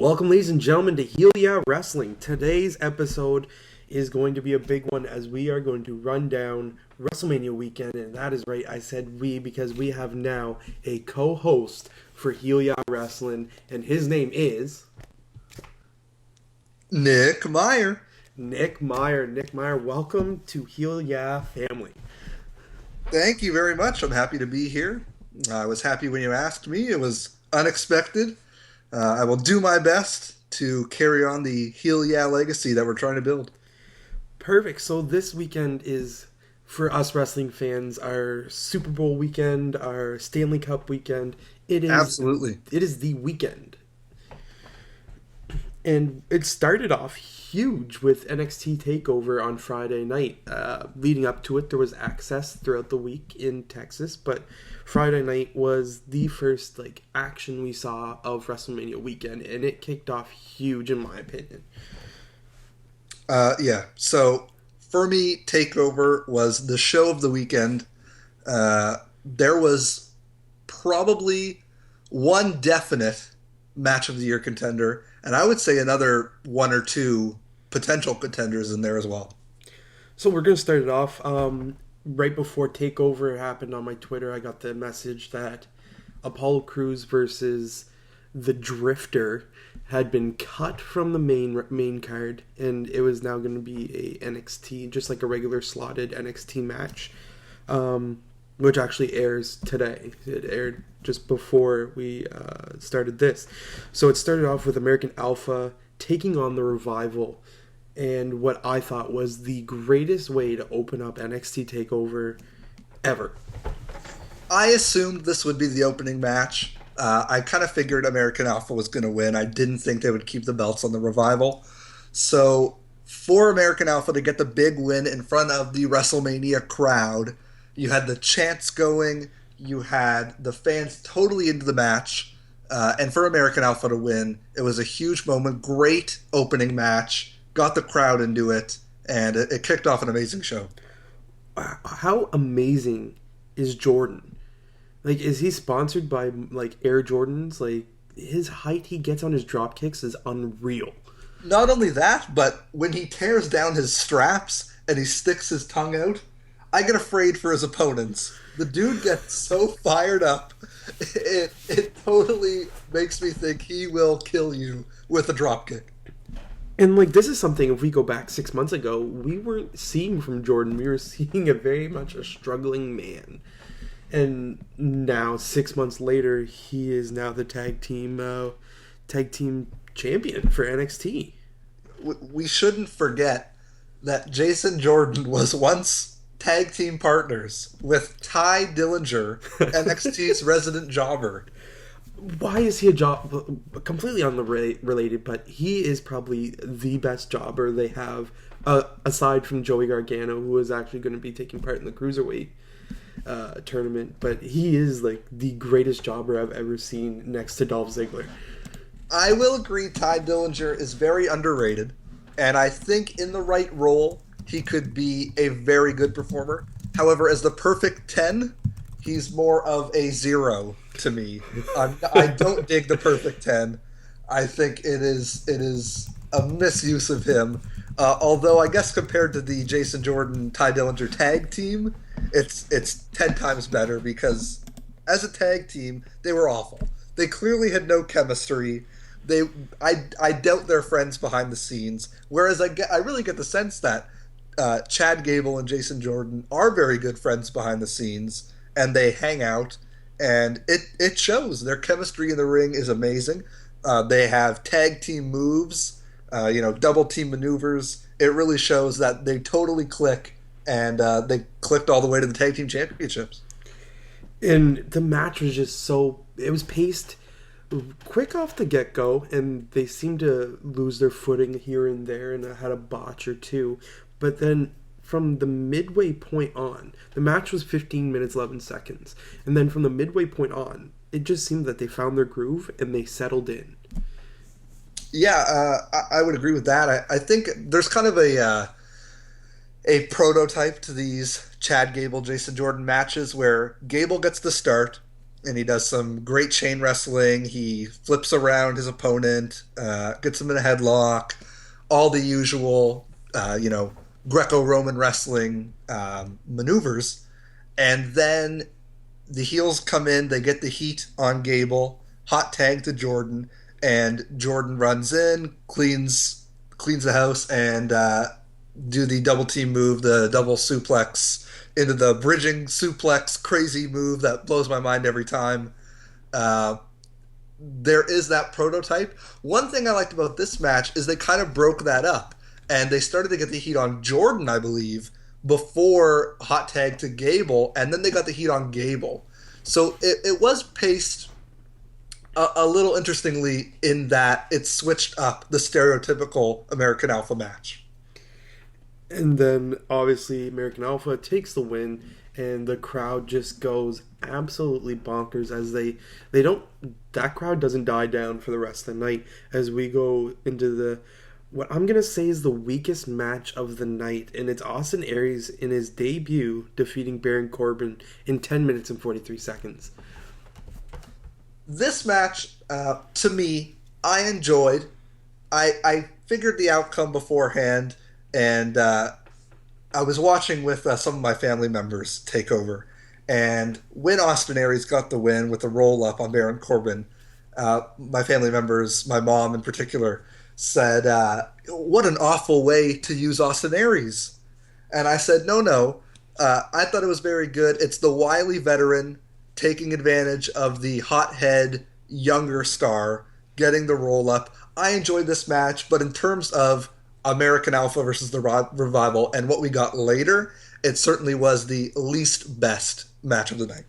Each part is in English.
Welcome, ladies and gentlemen, to Heel Yeah Wrestling. Today's episode is going to be a big one as we are going to run down WrestleMania weekend. And that is right, I said we because we have now a co-host for Heel Yeah Wrestling. And his name is... Nick Meyer. Nick Meyer, welcome to Heel Yeah family. Thank you very much. I'm happy to be here. I was happy when you asked me. It was unexpected. I will do my best to carry on the Heel Yeah legacy that we're trying to build. Perfect. So this weekend is, for us wrestling fans, our Super Bowl weekend, our Stanley Cup weekend. It is Absolutely. It is the weekend. And it started off huge with NXT TakeOver on Friday night. Leading up to it, there was access throughout the week in Texas, but Friday night was the first action we saw of WrestleMania weekend, and it kicked off huge in my opinion. Yeah. So for me, TakeOver was the show of the weekend. There was probably one definite match of the year contender, and I would say another one or two potential contenders in there as well. So we're going to start it off. Right before TakeOver happened on my Twitter, I got the message that Apollo Crews versus the Drifter had been cut from the main card, and it was now going to be a NXT, just like a regular slotted NXT match, which actually airs today. It aired just before we started this. So it started off with American Alpha taking on the Revival, and what I thought was the greatest way to open up NXT TakeOver ever. I assumed this would be the opening match. I kind of figured American Alpha was going to win. I didn't think they would keep the belts on the Revival. So for American Alpha to get the big win in front of the WrestleMania crowd, you had the chants going, you had the fans totally into the match, and for American Alpha to win, it was a huge moment. Great opening match. Got the crowd into it, and it kicked off an amazing show. How amazing is Jordan? Is he sponsored by, Air Jordans? His height he gets on his drop kicks is unreal. Not only that, but when he tears down his straps and he sticks his tongue out, I get afraid for his opponents. The dude gets so fired up, it totally makes me think he will kill you with a drop kick. And, this is something, if we go back 6 months ago, we weren't seeing from Jordan. We were seeing a very much a struggling man. And now, 6 months later, he is now the tag team champion for NXT. We shouldn't forget that Jason Jordan was once tag team partners with Ty Dillinger, NXT's resident jobber. Why is he a job completely unrelated, but he is probably the best jobber they have, aside from Joey Gargano, who is actually going to be taking part in the Cruiserweight tournament. But he is the greatest jobber I've ever seen next to Dolph Ziggler. I will agree Ty Dillinger is very underrated, and I think in the right role he could be a very good performer. However, as the perfect 10, he's more of a 0 to me. I don't dig the perfect 10. I think it is a misuse of him. Although I guess compared to the Jason Jordan Ty Dillinger tag team, it's 10 times better because as a tag team they were awful. They clearly had no chemistry. I doubt they're friends behind the scenes. Whereas I really get the sense that Chad Gable and Jason Jordan are very good friends behind the scenes, and they hang out. And it shows. Their chemistry in the ring is amazing. They have tag team moves, double team maneuvers. It really shows that they totally click, and they clicked all the way to the tag team championships. And the match was just it was paced quick off the get-go, and they seemed to lose their footing here and there, and had a botch or two. But then from the midway point on, the match was 15 minutes, 11 seconds. And then from the midway point on, it just seemed that they found their groove and they settled in. Yeah, I would agree with that. I think there's kind of a prototype to these Chad Gable, Jason Jordan matches where Gable gets the start, and he does some great chain wrestling. He flips around his opponent, gets him in a headlock, all the usual, Greco-Roman wrestling maneuvers. And then the heels come in, they get the heat on Gable, hot tag to Jordan, and Jordan runs in, cleans the house, and do the double team move, the double suplex into the bridging suplex, crazy move that blows my mind every time. Uh, there is that prototype. One thing I liked about this match is they kind of broke that up, and they started to get the heat on Jordan, I believe, before hot tag to Gable, and then they got the heat on Gable. So it was paced a little interestingly in that it switched up the stereotypical American Alpha match. And then obviously American Alpha takes the win, and the crowd just goes absolutely bonkers as they don't that crowd doesn't die down for the rest of the night as we go into the what I'm gonna say is the weakest match of the night, and it's Austin Aries in his debut defeating Baron Corbin in 10 minutes and 43 seconds. This match, to me, I enjoyed. I figured the outcome beforehand, and I was watching with some of my family members take over. And when Austin Aries got the win with the roll up on Baron Corbin, my family members, my mom in particular, said, "What an awful way to use Austin Aries." And I said, "No, no. I thought it was very good. It's the wily veteran taking advantage of the hothead younger star getting the roll up. I enjoyed this match, but in terms of American Alpha versus the Revival and what we got later, it certainly was the least best match of the night."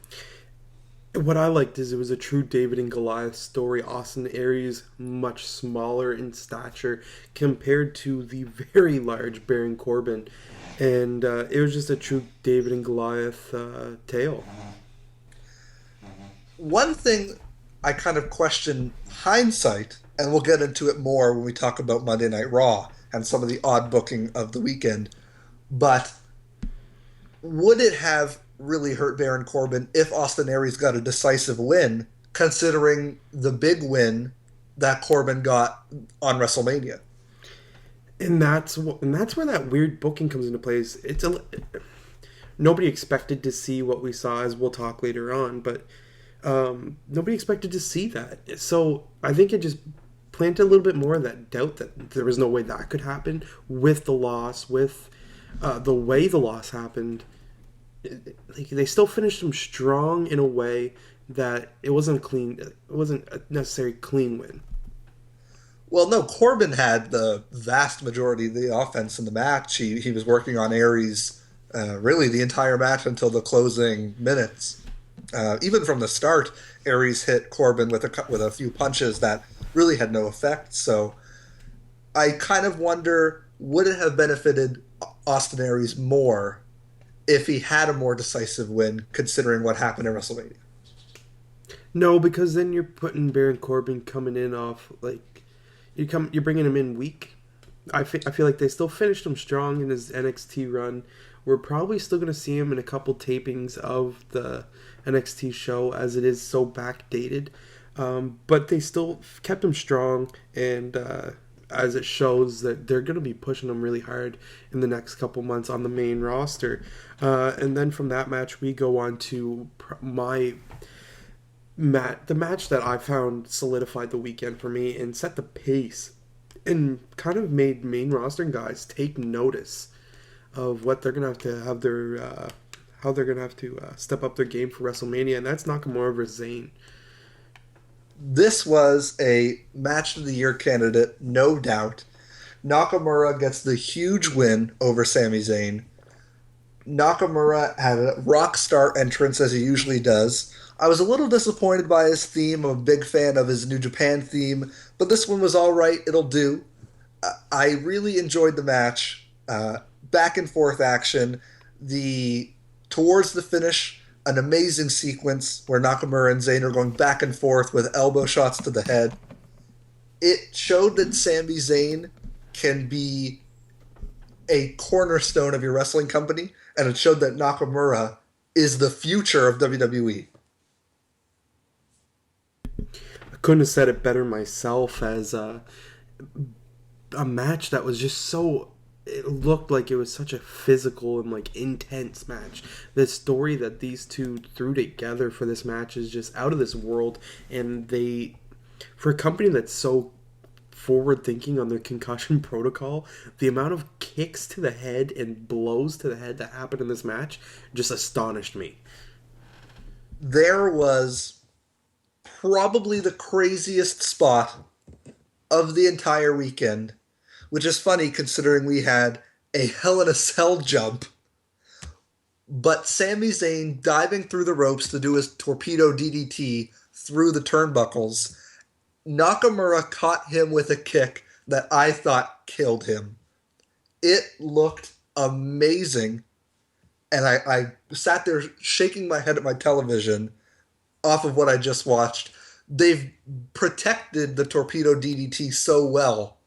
What I liked is it was a true David and Goliath story. Austin Aries much smaller in stature compared to the very large Baron Corbin, and it was just a true David and Goliath tale. One thing I kind of question hindsight, and we'll get into it more when we talk about Monday Night Raw and some of the odd booking of the weekend, but would it have really hurt Baron Corbin if Austin Aries got a decisive win, considering the big win that Corbin got on WrestleMania? And that's where that weird booking comes into place. Nobody expected to see what we saw, as we'll talk later on, but nobody expected to see that. So I think it just planted a little bit more of that doubt that there was no way that could happen with the loss, with the way the loss happened. Like, they still finished him strong in a way that it wasn't clean. It wasn't a necessary clean win. Well, no, Corbin had the vast majority of the offense in the match. He was working on Aries really the entire match until the closing minutes. Even from the start, Aries hit Corbin with a few punches that really had no effect. So I kind of wonder, would it have benefited Austin Aries more if he had a more decisive win, considering what happened in WrestleMania? No, because then you're putting Baron Corbin coming in off like you're bringing him in weak. I feel like they still finished him strong in his NXT run. We're probably still going to see him in a couple tapings of the NXT show as it is so backdated. But they still kept him strong, and as it shows that they're going to be pushing him really hard in the next couple months on the main roster. And then from that match, we go on to the match that I found solidified the weekend for me and set the pace and kind of made main roster guys take notice of what they're gonna have to have their how they're gonna have to step up their game for WrestleMania, and that's Nakamura versus Zayn. This was a match of the year candidate, no doubt. Nakamura gets the huge win over Sami Zayn. Nakamura had a rock star entrance as he usually does. I was a little disappointed by his theme. I'm a big fan of his New Japan theme, but this one was all right. It'll do. I really enjoyed the match. Back and forth action. Towards the finish, an amazing sequence where Nakamura and Zayn are going back and forth with elbow shots to the head. It showed that Sami Zayn can be a cornerstone of your wrestling company, and it showed that Nakamura is the future of WWE. I couldn't have said it better myself as a match that was just so, it looked like it was such a physical and like intense match. The story that these two threw together for this match is just out of this world, and they, for a company that's so forward thinking on their concussion protocol, the amount of kicks to the head and blows to the head that happened in this match just astonished me. There was probably the craziest spot of the entire weekend, which is funny considering we had a Hell in a Cell jump. But Sami Zayn diving through the ropes to do his torpedo DDT through the turnbuckles. Nakamura caught him with a kick that I thought killed him. It looked amazing. And I sat there shaking my head at my television off of what I just watched. They've protected the torpedo DDT so well.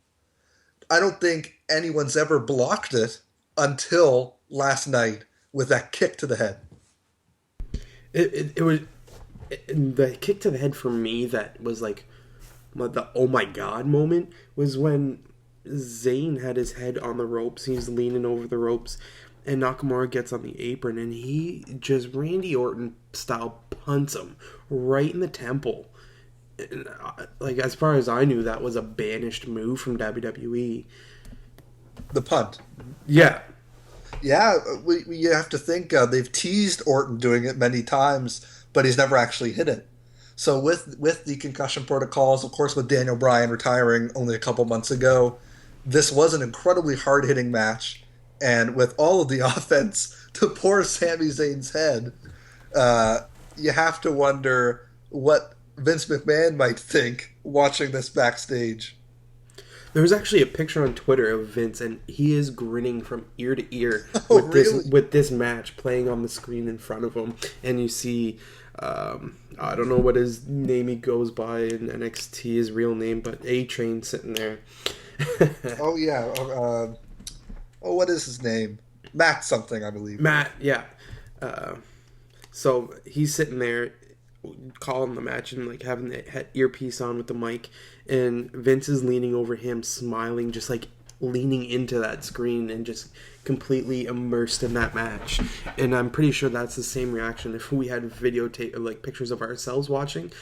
I don't think anyone's ever blocked it until last night with that kick to the head. It was the kick to the head for me that was like the oh my god moment was when Zayn had his head on the ropes. He's leaning over the ropes, and Nakamura gets on the apron, and he just Randy Orton style punts him right in the temple. And, like, as far as I knew, that was a banished move from WWE. The punt. Yeah. Yeah, you have to think they've teased Orton doing it many times, but he's never actually hit it. So with the concussion protocols, of course, with Daniel Bryan retiring only a couple months ago, this was an incredibly hard-hitting match. And with all of the offense to poor Sami Zayn's head, you have to wonder what Vince McMahon might think watching this backstage. There was actually a picture on Twitter of Vince, and he is grinning from ear to ear Oh, really? with this match playing on the screen in front of him. And you see, I don't know what his name he goes by in NXT, his real name, but A-Train sitting there. Oh, yeah. What is his name? Matt something, I believe. Matt, yeah. So he's sitting there calling the match and like having the earpiece on with the mic, and Vince is leaning over him smiling, just like leaning into that screen and just completely immersed in that match. And I'm pretty sure that's the same reaction if we had videotape like pictures of ourselves watching.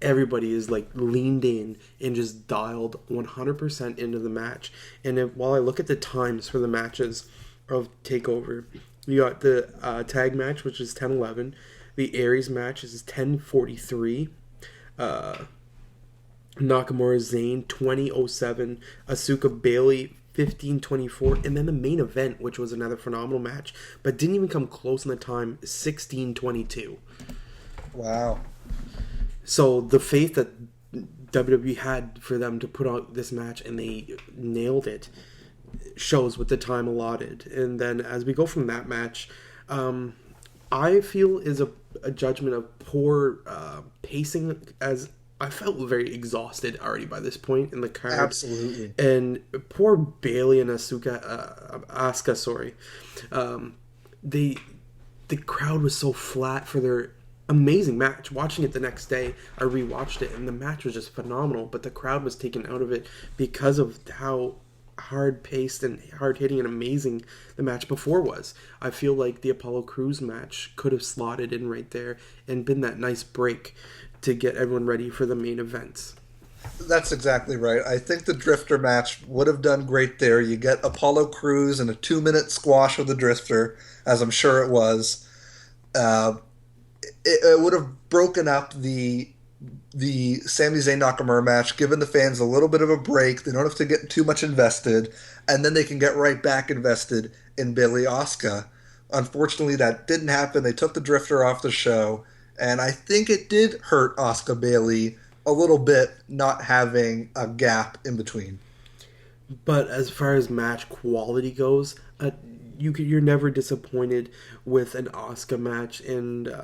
Everybody is like leaned in and just dialed 100% into the match. And while I look at the times for the matches of TakeOver, you got the tag match, which is 10:11. The Aries match is 10:43. Nakamura Zayn 20:07. Asuka Bailey 15:24. And then the main event, which was another phenomenal match, but didn't even come close in the time, 16:22. Wow. So the faith that WWE had for them to put out this match, and they nailed it, shows with the time allotted. And then as we go from that match, I feel is a judgment of poor pacing, as I felt very exhausted already by this point in the card. Absolutely. And poor Bailey and Asuka, sorry. The crowd was so flat for their amazing match. Watching it the next day, I rewatched it, and the match was just phenomenal, but the crowd was taken out of it because of how hard-paced and hard-hitting and amazing the match before was. I feel like the Apollo Crews match could have slotted in right there and been that nice break to get everyone ready for the main events. That's exactly right. I think the Drifter match would have done great there. You get Apollo Crews in a 2-minute squash with the Drifter, as I'm sure it was. It would have broken up the Sami Zayn Nakamura match, given the fans a little bit of a break. They don't have to get too much invested, and then they can get right back invested in Bailey Asuka. Unfortunately, that didn't happen. They took the Drifter off the show, and I think it did hurt Asuka Bailey a little bit not having a gap in between. But as far as match quality goes, you're never disappointed with an Asuka match, and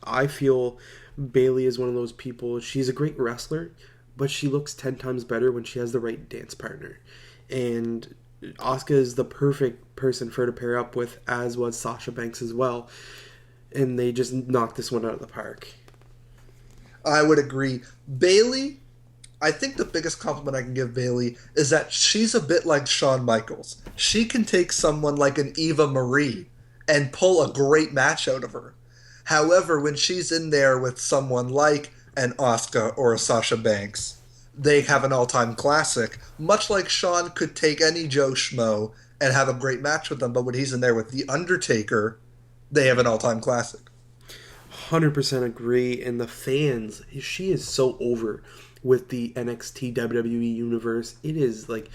I feel Bailey is one of those people. She's a great wrestler, but she looks 10 times better when she has the right dance partner. And Asuka is the perfect person for her to pair up with, as was Sasha Banks as well. And they just knocked this one out of the park. I would agree. Bailey, I think the biggest compliment I can give Bailey is that she's a bit like Shawn Michaels. She can take someone like an Eva Marie and pull a great match out of her. However, when she's in there with someone like an Asuka or a Sasha Banks, they have an all-time classic. Much like Shawn could take any Joe Schmo and have a great match with them, but when he's in there with The Undertaker, they have an all-time classic. 100% agree. And the fans, she is so over with the NXT WWE universe. It is like,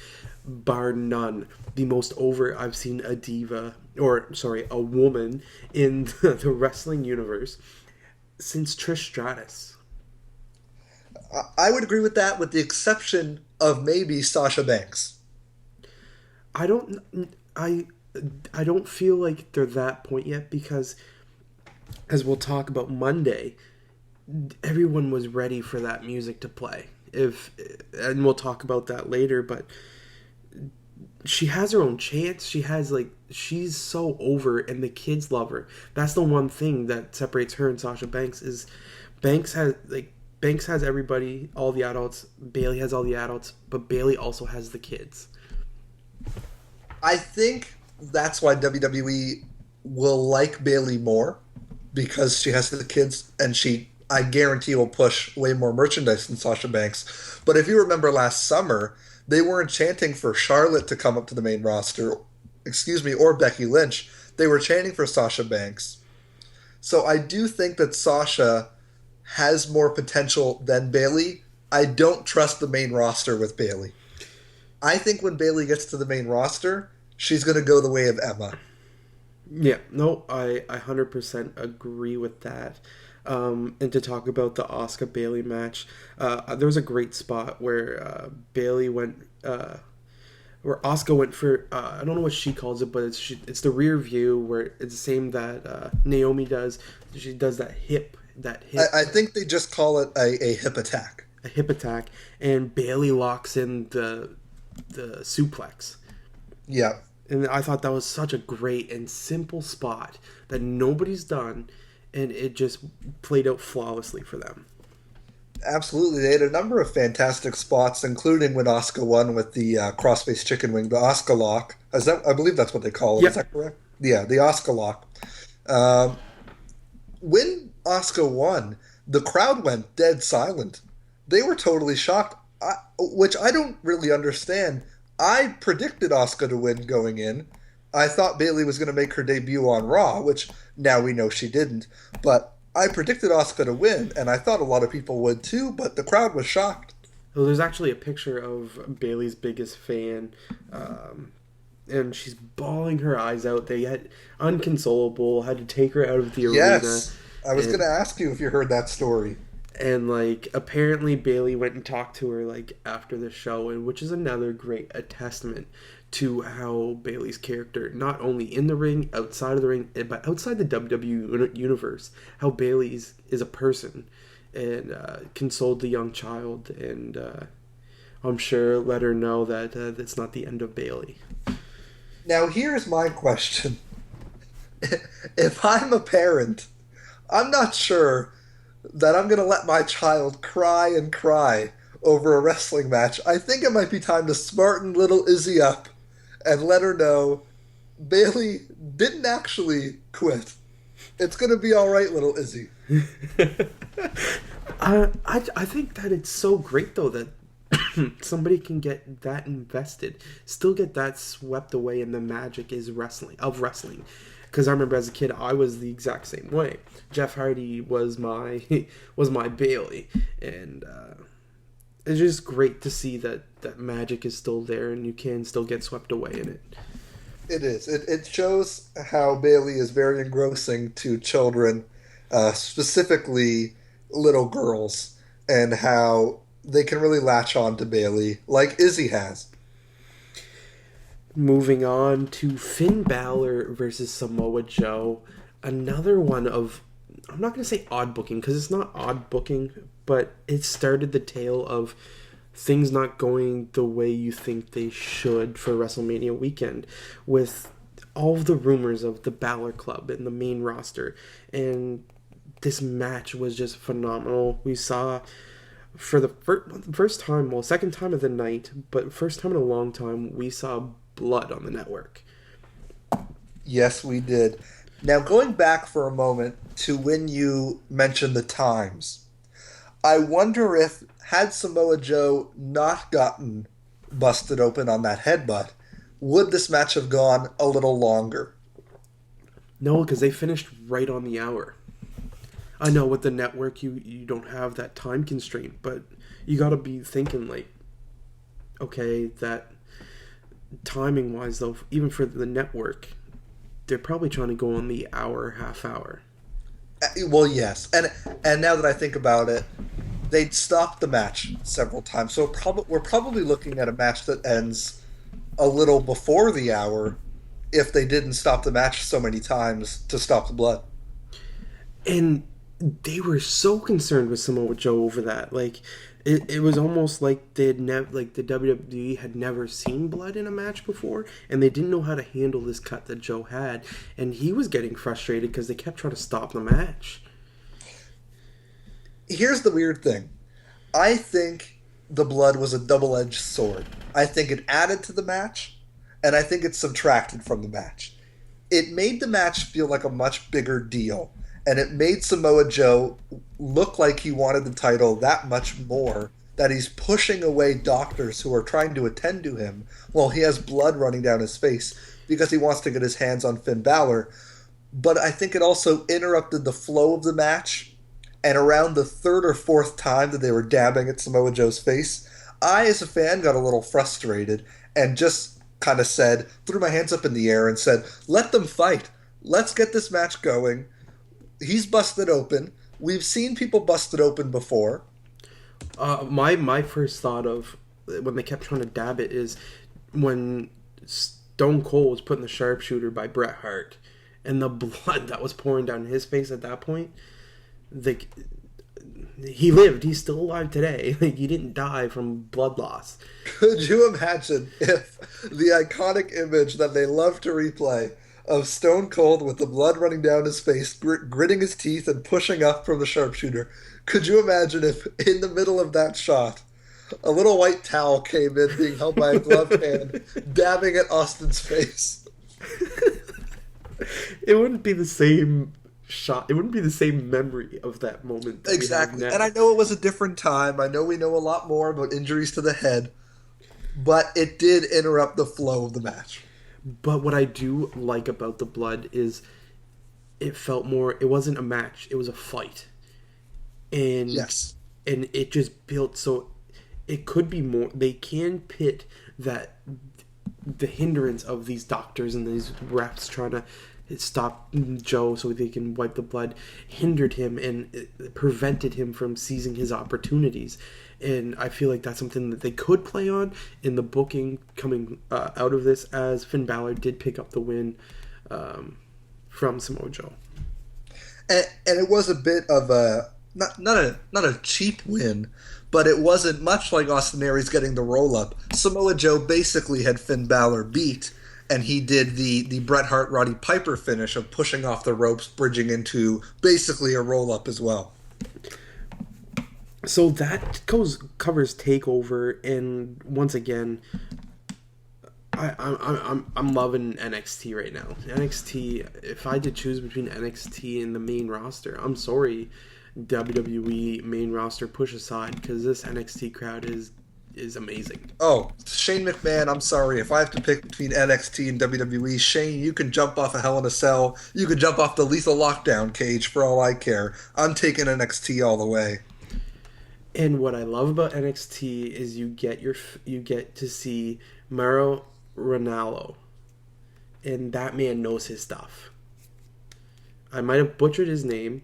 bar none, the most over I've seen a diva, or sorry, a woman in the wrestling universe since Trish Stratus. I would agree with that, with the exception of maybe Sasha Banks. I don't, I, I don't feel like they're that point yet because, as we'll talk about Monday, everyone was ready for that music to play. If and we'll talk about that later, but she has her own chance. She has like she's so over, and the kids love her. That's the one thing that separates her and Sasha Banks is Banks has everybody, all the adults. Bailey has all the adults, but Bailey also has the kids. I think that's why WWE will like Bailey more because she has the kids and she, I guarantee, will push way more merchandise than Sasha Banks. But if you remember last summer, they weren't chanting for Charlotte to come up to the main roster, excuse me, or Becky Lynch. They were chanting for Sasha Banks. So I do think that Sasha has more potential than Bailey. I don't trust the main roster with Bailey. I think when Bailey gets to the main roster, she's going to go the way of Emma. Yeah, no, I 100% agree with that. And to talk about the Asuka Bailey match, there was a great spot where Bailey went, where Asuka went for I don't know what she calls it, but it's the rear view where it's the same that Naomi does. She does that hip. I think they just call it a hip attack. A hip attack, and Bailey locks in the suplex. Yeah. And I thought that was such a great and simple spot that nobody's done, and it just played out flawlessly for them. Absolutely. They had a number of fantastic spots, including when Asuka won with the cross-face chicken wing, the Asuka lock. I believe that's what they call it. Yep. Is that correct? Yeah, the Asuka lock. Um, when Asuka won, the crowd went dead silent. They were totally shocked, which I don't really understand. I predicted Asuka to win going in. I thought Bayley was going to make her debut on Raw, which now we know she didn't. But I predicted Asuka to win, and I thought a lot of people would too, but the crowd was shocked. Well, there's actually a picture of Bailey's biggest fan, and she's bawling her eyes out. They had unconsolable, had to take her out of the arena. Yes, I was going to ask you if you heard that story. And like apparently Bailey went and talked to her like after the show, and which is another great a testament to how Bailey's character, not only in the ring, outside of the ring, but outside the WWE universe, how Bailey is a person and consoled the young child, and I'm sure let her know that that's not the end of Bailey. Now here's my question: if I'm a parent, I'm not sure that I'm going to let my child cry and cry over a wrestling match. I think it might be time to smarten little Izzy up and let her know Bailey didn't actually quit. It's going to be all right, little Izzy. I think that it's so great though that somebody can get that invested, still get that swept away in the magic is wrestling. Because I remember as a kid, I was the exact same way. Jeff Hardy was my Bailey, and it's just great to see that magic is still there, and you can still get swept away in it. It is. It shows how Bailey is very engrossing to children, specifically little girls, and how they can really latch on to Bailey, like Izzy has. Moving on to Finn Balor versus Samoa Joe. Another one of, I'm not going to say odd booking, because it's not odd booking, but it started the tale of things not going the way you think they should for WrestleMania weekend, with all of the rumors of the Balor Club and the main roster. And this match was just phenomenal. We saw for the first time, well, second time of the night, but first time in a long time, we saw blood on the network. Yes, we did. Now, going back for a moment to when you mentioned the times, I wonder if, had Samoa Joe not gotten busted open on that headbutt, would this match have gone a little longer? No, because they finished right on the hour. I know with the network you don't have that time constraint, but you got to be thinking like, okay, that timing wise though, even for the network, they're probably trying to go on the hour, half hour. Well, yes, and now that I think about it, they'd stopped the match several times, so we're probably looking at a match that ends a little before the hour if they didn't stop the match so many times to stop the blood. And they were so concerned with Samoa Joe over that. Like, it was almost like they had never, like the WWE had never seen blood in a match before, and they didn't know how to handle this cut that Joe had, and he was getting frustrated because they kept trying to stop the match. Here's the weird thing. I think the blood was a double-edged sword. I think it added to the match, and I think it subtracted from the match. It made the match feel like a much bigger deal, and it made Samoa Joe look like he wanted the title that much more, that he's pushing away doctors who are trying to attend to him while he has blood running down his face because he wants to get his hands on Finn Balor. But I think it also interrupted the flow of the match, and around the third or fourth time that they were dabbing at Samoa Joe's face, I, as a fan, got a little frustrated and just kind of said, threw my hands up in the air and said, let them fight. Let's get this match going. He's busted open. We've seen people busted open before. My first thought of when they kept trying to dab it is when Stone Cold was put in the sharpshooter by Bret Hart, and the blood that was pouring down his face at that point. He lived. He's still alive today. Like, he didn't die from blood loss. Could you imagine if the iconic image that they love to replay of Stone Cold with the blood running down his face, gritting his teeth and pushing up from the sharpshooter, could you imagine if in the middle of that shot a little white towel came in being held by a gloved hand, dabbing at Austin's face? It wouldn't be the same shot. It wouldn't be the same memory of that moment. Exactly. And I know it was a different time. I know we know a lot more about injuries to the head, but it did interrupt the flow of the match. But what I do like about the blood is it felt more, it wasn't a match, it was a fight. And yes. And it just built, so it could be more, they can pit that the hindrance of these doctors and these refs trying to stop Joe so they can wipe the blood hindered him and it prevented him from seizing his opportunities. And I feel like that's something that they could play on in the booking coming out of this, as Finn Balor did pick up the win from Samoa Joe. And it was a bit of a not a cheap win, but it wasn't much like Austin Aries getting the roll up. Samoa Joe basically had Finn Balor beat, and he did the Bret Hart Roddy Piper finish of pushing off the ropes, bridging into basically a roll up as well. So that covers Takeover, and once again, I'm loving NXT right now. NXT, if I had to choose between NXT and the main roster, I'm sorry, WWE main roster push aside, because this NXT crowd is amazing. Oh, Shane McMahon, I'm sorry. If I have to pick between NXT and WWE, Shane, you can jump off a Hell in a Cell. You can jump off the Lethal Lockdown cage for all I care. I'm taking NXT all the way. And what I love about NXT is you get to see Mauro Ranallo, and that man knows his stuff. I might have butchered his name,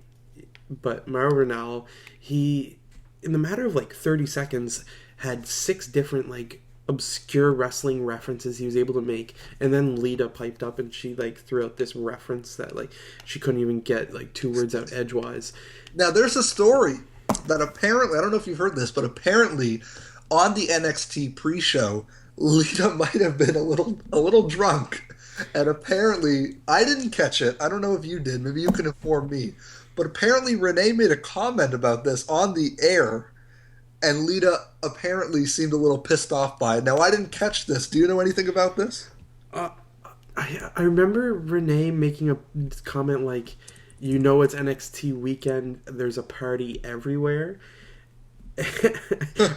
but Mauro Ranallo, he, in the matter of like 30 seconds, had 6 different like obscure wrestling references he was able to make, and then Lita piped up and she like threw out this reference that like she couldn't even get like 2 words out edgewise. Now there's a story that apparently, I don't know if you've heard this, but apparently on the NXT pre-show, Lita might have been a little drunk, and apparently I didn't catch it. I don't know if you did. Maybe you can inform me. but apparently Renee made a comment about this on the air, and Lita apparently seemed a little pissed off by it. Now, I didn't catch this. Do you know anything about this? Uh, I remember Renee making a comment like, "You know, it's NXT weekend. There's a party everywhere."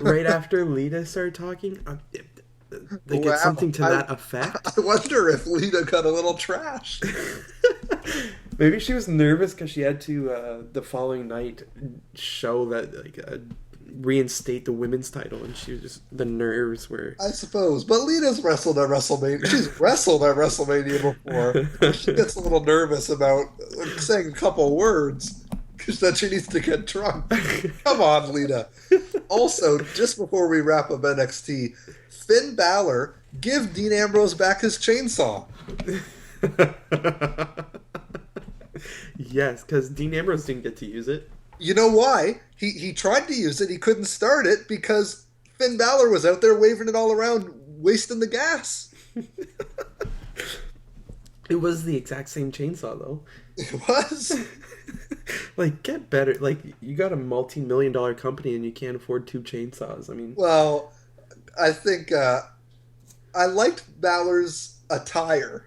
Right after Lita started talking, like it's Wow. something to that effect. I wonder if Lita got a little trash. Maybe she was nervous because she had to the following night show that reinstate the women's title, and she was just the nerves were. I suppose. But Lita's wrestled at WrestleMania. She's wrestled at WrestleMania before. She gets a little nervous about saying a couple words because then she needs to get drunk. Come on, Lita. Also, just before we wrap up NXT, Finn Balor, give Dean Ambrose back his chainsaw. Yes, because Dean Ambrose didn't get to use it. You know why? He tried to use it. He couldn't start it because Finn Balor was out there waving it all around, wasting the gas. It was the exact same chainsaw, though. It was. Like, get better. Like, you got a multi-million-dollar company and you can't afford two chainsaws. I mean, Well, I think I liked Balor's attire.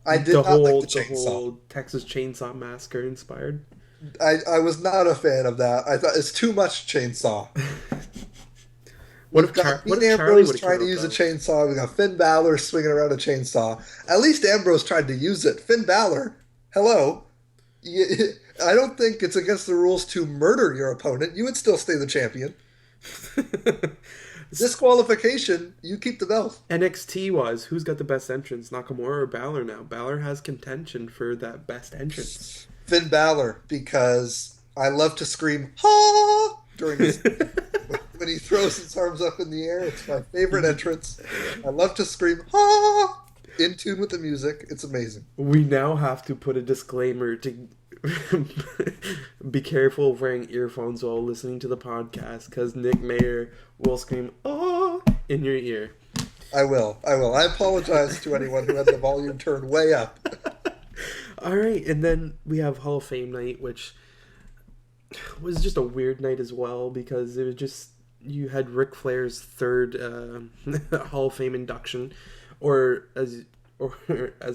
I did not like the the chainsaw. whole Texas Chainsaw Massacre inspired. I was not a fan of that. I thought it's too much chainsaw. What We've if, got what Dean if Charlie Ambrose would have trying to use a chainsaw. We got Finn Balor swinging around a chainsaw. At least Ambrose tried to use it. Finn Balor, hello. I don't think it's against the rules to murder your opponent. You would still stay the champion. Disqualification, you keep the belt. NXT was who's got the best entrance, Nakamura or Balor now? Balor has contention for that best entrance. Finn Balor, because I love to scream, ha! During his, when he throws his arms up in the air. It's my favorite entrance. I love to scream, ha! In tune with the music. It's amazing. We now have to put a disclaimer to be careful of wearing earphones while listening to the podcast because Nick Mayer will scream, oh, in your ear. I will. I apologize to anyone who had the volume turned way up. All right, and then we have Hall of Fame night, which was just a weird night as well because it was just you had Ric Flair's third Hall of Fame induction, or as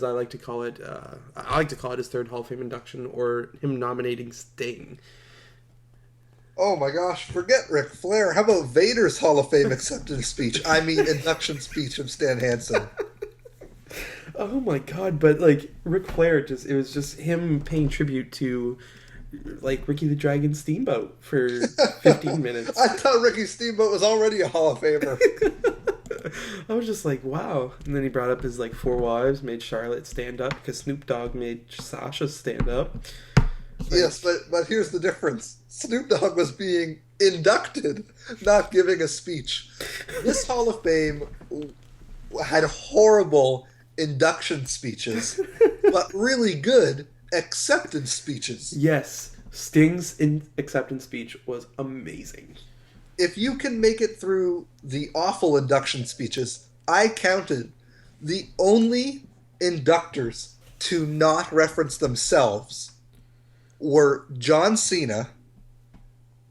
I like to call it, I like to call it his third Hall of Fame induction, or him nominating Sting. Oh my gosh, forget Ric Flair. How about Vader's Hall of Fame acceptance speech? I mean, induction speech of Stan Hansen. Oh my god, but like Ric Flair it was just him paying tribute to like Ricky the Dragon Steamboat for 15 minutes. I thought Ricky Steamboat was already a Hall of Famer. I was just like, wow. And then he brought up his like four wives, made Charlotte stand up because Snoop Dogg made Sasha stand up. Like, yes, but here's the difference. Snoop Dogg was being inducted, not giving a speech. This Hall of Fame had horrible induction speeches, but really good acceptance speeches. yes, Sting's acceptance speech was amazing. If you can make it through the awful induction speeches, I counted the only inductors to not reference themselves were John Cena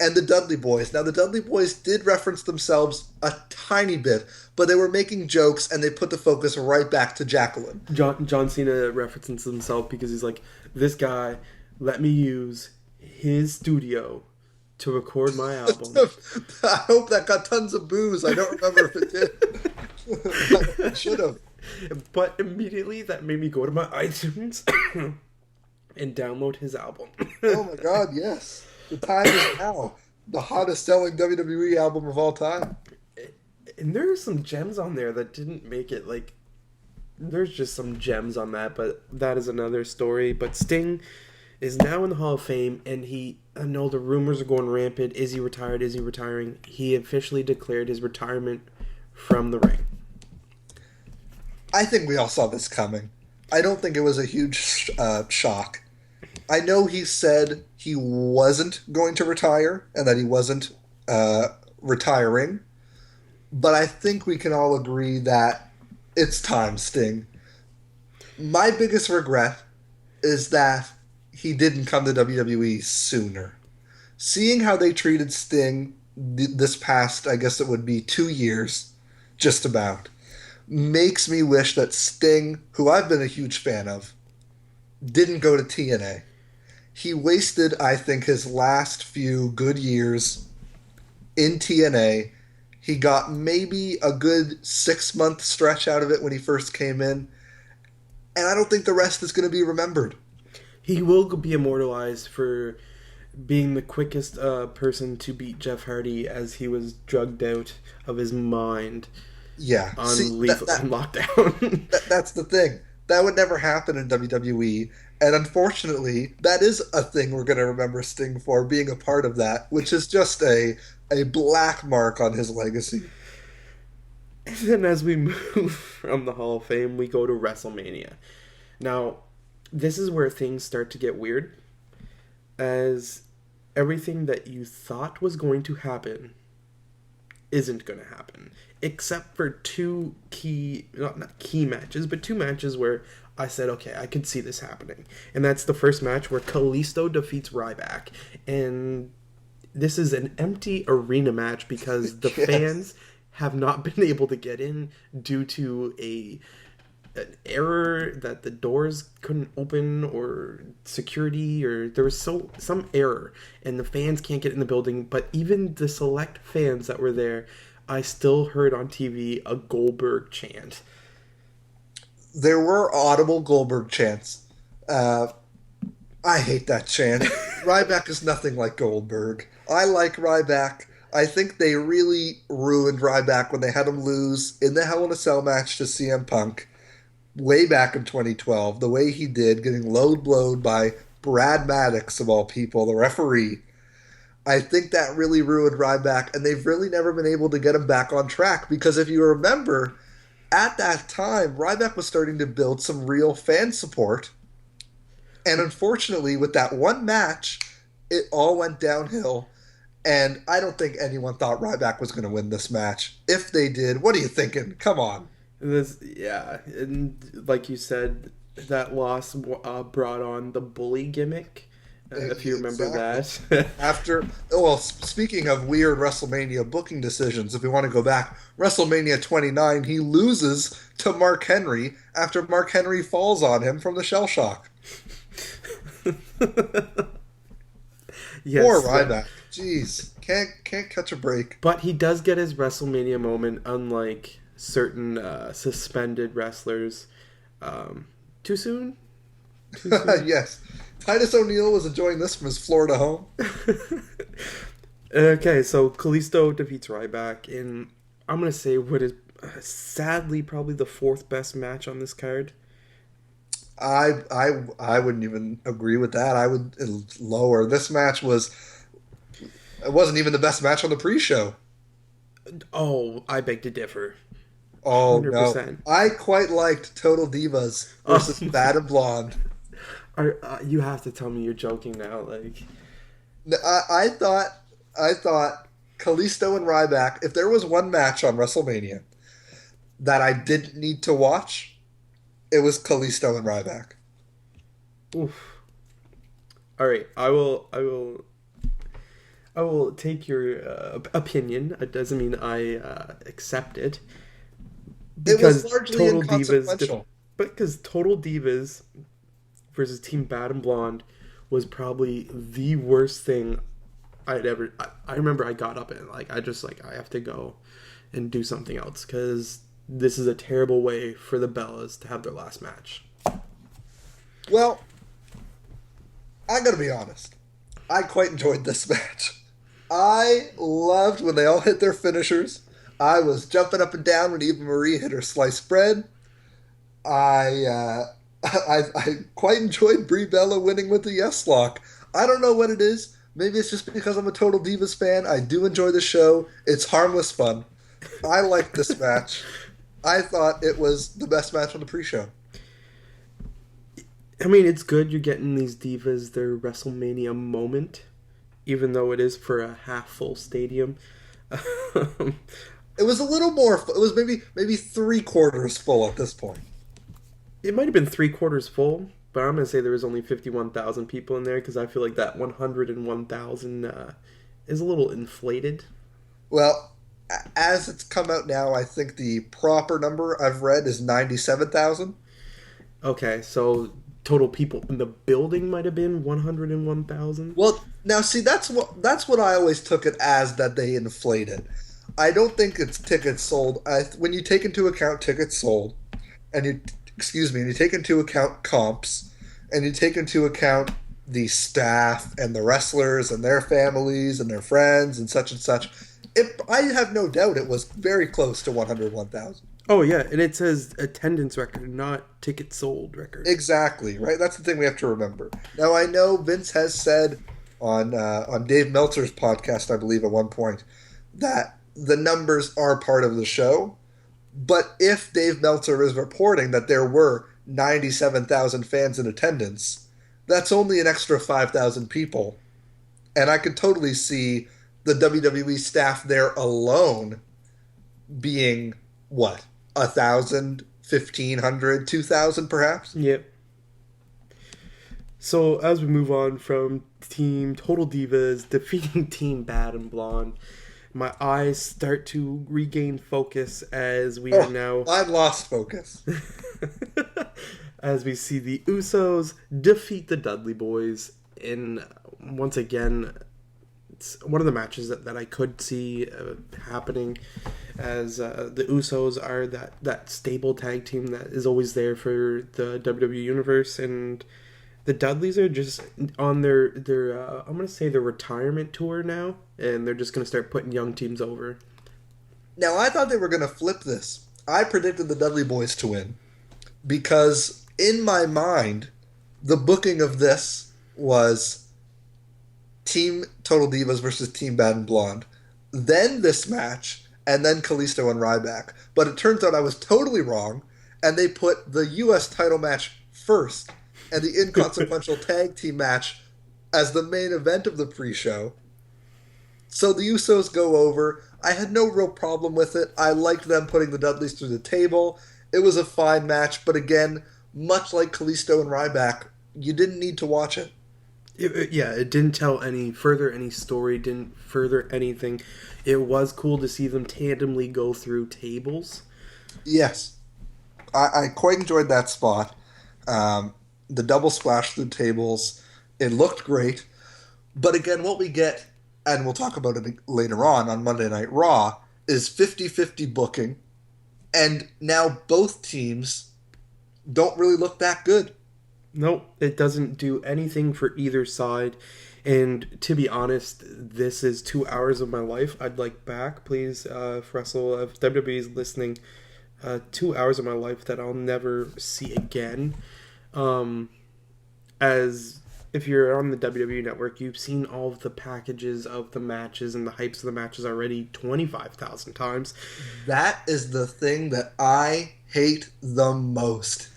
and the Dudley Boys. Now, the Dudley Boys did reference themselves a tiny bit, but they were making jokes and they put the focus right back to Jacqueline. John Cena references himself because he's like, this guy let me use his studio to record my album. I hope that got tons of boos. I don't remember if it did. It should have. But immediately that made me go to my iTunes and download his album. Oh my god, yes. The time is now. The hottest selling WWE album of all time. And there are some gems on there that didn't make it. Like, there's just some gems on that, but that is another story. But Sting is now in the Hall of Fame, and I know the rumors are going rampant. Is he retired? Is he retiring? He officially declared his retirement from the ring. I think we all saw this coming. I don't think it was a huge shock. I know he said he wasn't going to retire and that he wasn't retiring, but I think we can all agree that it's time, Sting. My biggest regret is that he didn't come to WWE sooner. Seeing how they treated Sting this past, I guess it would be 2 years, just about, makes me wish that Sting, who I've been a huge fan of, didn't go to TNA. He wasted, I think, his last few good years in TNA. He got maybe a good 6 month stretch out of it when he first came in, and I don't think the rest is going to be remembered. He will be immortalized for being the quickest person to beat Jeff Hardy as he was drugged out of his mind Yeah, see, on on lockdown. that's the thing. That would never happen in WWE, and unfortunately, that is a thing we're going to remember Sting for, being a part of that, which is just a black mark on his legacy. And then as we move from the Hall of Fame, we go to WrestleMania. Now, this is where things start to get weird, as everything that you thought was going to happen isn't going to happen. Except for two key, not key matches, but two matches where I said, okay, I could see this happening. And that's the first match where Kalisto defeats Ryback. And this is an empty arena match because the Yes. fans have not been able to get in due to an error that the doors couldn't open, or security, or there was some error and the fans can't get in the building. But even the select fans that were there, I still heard on TV a Goldberg chant. There were audible Goldberg chants. I hate that chant. Ryback is nothing like Goldberg. I like Ryback. I think they really ruined Ryback when they had him lose in the Hell in a Cell match to CM Punk way back in 2012. The way he did, getting low blowed by Brad Maddox, of all people, the referee. I think that really ruined Ryback, and they've really never been able to get him back on track because if you remember, at that time, Ryback was starting to build some real fan support. And unfortunately, with that one match, it all went downhill. And I don't think anyone thought Ryback was going to win this match. If they did, what are you thinking? Come on. Yeah, and like you said, that loss brought on the bully gimmick. If you remember Exactly. that. Speaking of weird WrestleMania booking decisions, if we want to go back, WrestleMania 29, he loses to Mark Henry after Mark Henry falls on him from the shell shock. Yes, Poor Ryback. Jeez, can't catch a break. but he does get his WrestleMania moment, unlike certain suspended wrestlers. Too soon? Too soon? Yes, Titus O'Neil was enjoying this from his Florida home. Okay, so Kalisto defeats Ryback in, I'm going to say, what is sadly probably the fourth best match on this card. I wouldn't even agree with that. I would lower. This match was. It wasn't even the best match on the pre-show. Oh, I beg to differ. Oh 100%. no! I quite liked Total Divas versus Bad and Blonde. You have to tell me you're joking now. Like, I thought Kalisto and Ryback. If there was one match on WrestleMania that I didn't need to watch, it was Kalisto and Ryback. oof. All right, I will take your opinion. It doesn't mean I accept it. It was Because largely inconsequential. because Total Divas versus Team Bad and Blonde was probably the worst thing I'd ever. I remember I got up and I have to go and do something else because this is a terrible way for the Bellas to have their last match. Well, I'm gonna be honest. I quite enjoyed this match. I loved when they all hit their finishers. I was jumping up and down when Eva Marie hit her sliced bread. I quite enjoyed Brie Bella winning with the yes lock. I don't know what it is. Maybe it's just because I'm a Total Divas fan. I do enjoy the show. It's harmless fun. I liked this match. I thought it was the best match on the pre-show. I mean, it's good you're getting these divas their WrestleMania moment, even though it is for a half full stadium. It was a little more. It was maybe 3/4 full at this point. It might have been 3/4 full, but I'm gonna say there was only 51,000 people in there because I feel like that 101,000 is a little inflated. Well, as it's come out now, I think the proper number I've read is 97,000. Okay, so total people in the building might have been 101,000. Well, now see that's what I always took it as, that they inflated. I don't think it's tickets sold. When you take into account tickets sold, and you excuse me, and you take into account comps, and you take into account the staff and the wrestlers and their families and their friends and such, I have no doubt it was very close to 101,000. Oh yeah, and it says attendance record, not ticket sold record. Exactly, right? That's the thing we have to remember. Now, I know Vince has said on Dave Meltzer's podcast, I believe, at one point, that the numbers are part of the show. But if Dave Meltzer is reporting that there were 97,000 fans in attendance, that's only an extra 5,000 people. And I could totally see the WWE staff there alone being, what, 1,000, 1,500, 2,000 perhaps? Yep. So as we move on from Team Total Divas defeating Team Bad and Blonde, my eyes start to regain focus as we are now... I lost focus. As we see the Usos defeat the Dudley Boys in, once again, it's one of the matches that I could see happening, as the Usos are that stable tag team that is always there for the WWE Universe, and the Dudleys are just on their I'm going to say their retirement tour now, and they're just going to start putting young teams over. Now, I thought they were going to flip this. I predicted the Dudley Boys to win because, in my mind, the booking of this was Team Total Divas versus Team Bad and Blonde, then this match, and then Kalisto and Ryback. But it turns out I was totally wrong, and they put the U.S. title match first and the inconsequential tag team match as the main event of the pre-show. So the Usos go over. I had no real problem with it. I liked them putting the Dudleys through the table. It was a fine match, but again, much like Kalisto and Ryback, you didn't need to watch it. It didn't tell any story, didn't further anything. It was cool to see them tandemly go through tables. Yes. I quite enjoyed that spot. The double splash through tables, it looked great. But again, what we get, and we'll talk about it later on Monday Night Raw, is 50-50 booking. And now both teams don't really look that good. Nope, it doesn't do anything for either side. And to be honest, this is 2 hours of my life I'd like back. Please, if WWE is listening, 2 hours of my life that I'll never see again. As if you're on the WWE Network, you've seen all of the packages of the matches and the hypes of the matches already 25,000 times. That is the thing that I hate the most.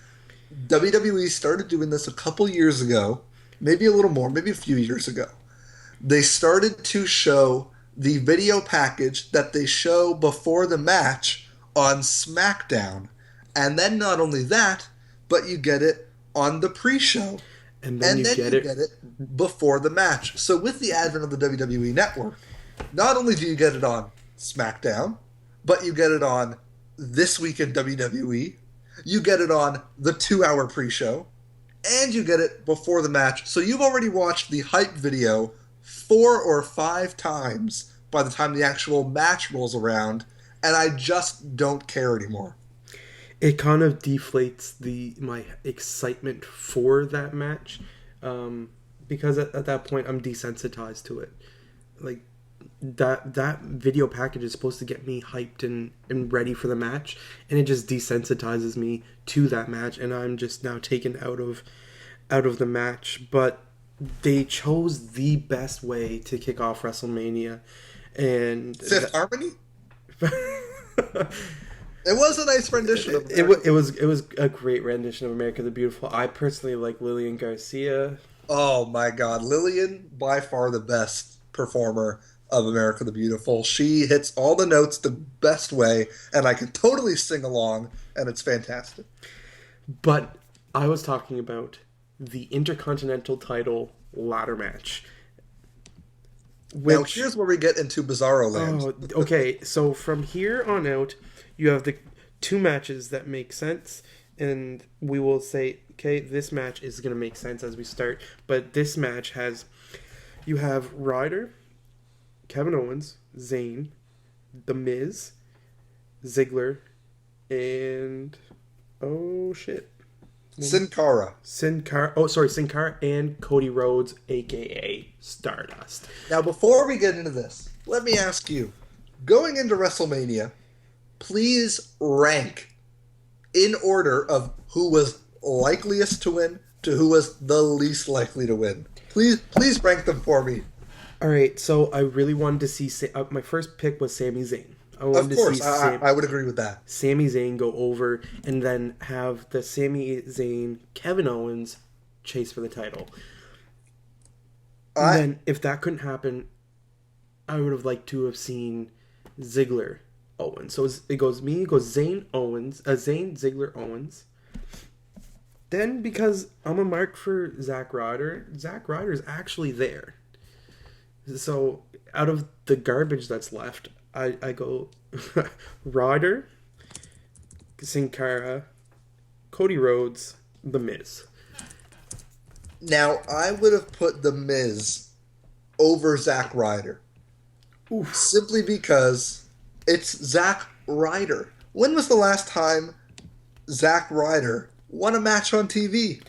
WWE started doing this a couple years ago, maybe a little more, maybe a few years ago. They started to show the video package that they show before the match on SmackDown. And then not only that, but you get it on the pre-show. And then you get it before the match. So with the advent of the WWE Network, not only do you get it on SmackDown, but you get it on This Week in WWE, you get it on the 2-hour pre-show, and you get it before the match. So you've already watched the hype video 4 or 5 times by the time the actual match rolls around, and I just don't care anymore. It kind of deflates my excitement for that match, because at that point I'm desensitized to it. Like that video package is supposed to get me hyped and ready for the match, and it just desensitizes me to that match, and I'm just now taken out of the match. But they chose the best way to kick off WrestleMania, and Fifth Harmony. It was a nice rendition of it was a great rendition of America the Beautiful. I personally like Lillian Garcia. Oh my God, Lillian, by far the best performer of America the Beautiful. She hits all the notes the best way, and I can totally sing along, and it's fantastic. But I was talking about the Intercontinental title ladder match. Now, here's where we get into Bizarro Land. Oh, okay. So from here on out, you have the two matches that make sense, and we will say, okay, this match is going to make sense as we start. But this match you have Ryder, Kevin Owens, Zayn, The Miz, Ziggler, and oh shit, Sin Cara. Sin Cara and Cody Rhodes, aka Stardust. Now, before we get into this, let me ask you, going into WrestleMania, please rank in order of who was likeliest to win to who was the least likely to win. Please rank them for me. All right, so I really wanted to see. My first pick was Sami Zayn. Of course, I would agree with that. Sami Zayn go over, and then have the Sami Zayn Kevin Owens chase for the title. And then, if that couldn't happen, I would have liked to have seen Ziggler Owens. So it goes Zayn Ziggler Owens. Then, because I'm a mark for Zack Ryder is actually there. So out of the garbage that's left, I go Ryder, Sin Cara, Cody Rhodes, The Miz. Now, I would have put The Miz over Zack Ryder. Oof. Simply because it's Zack Ryder. When was the last time Zack Ryder won a match on TV?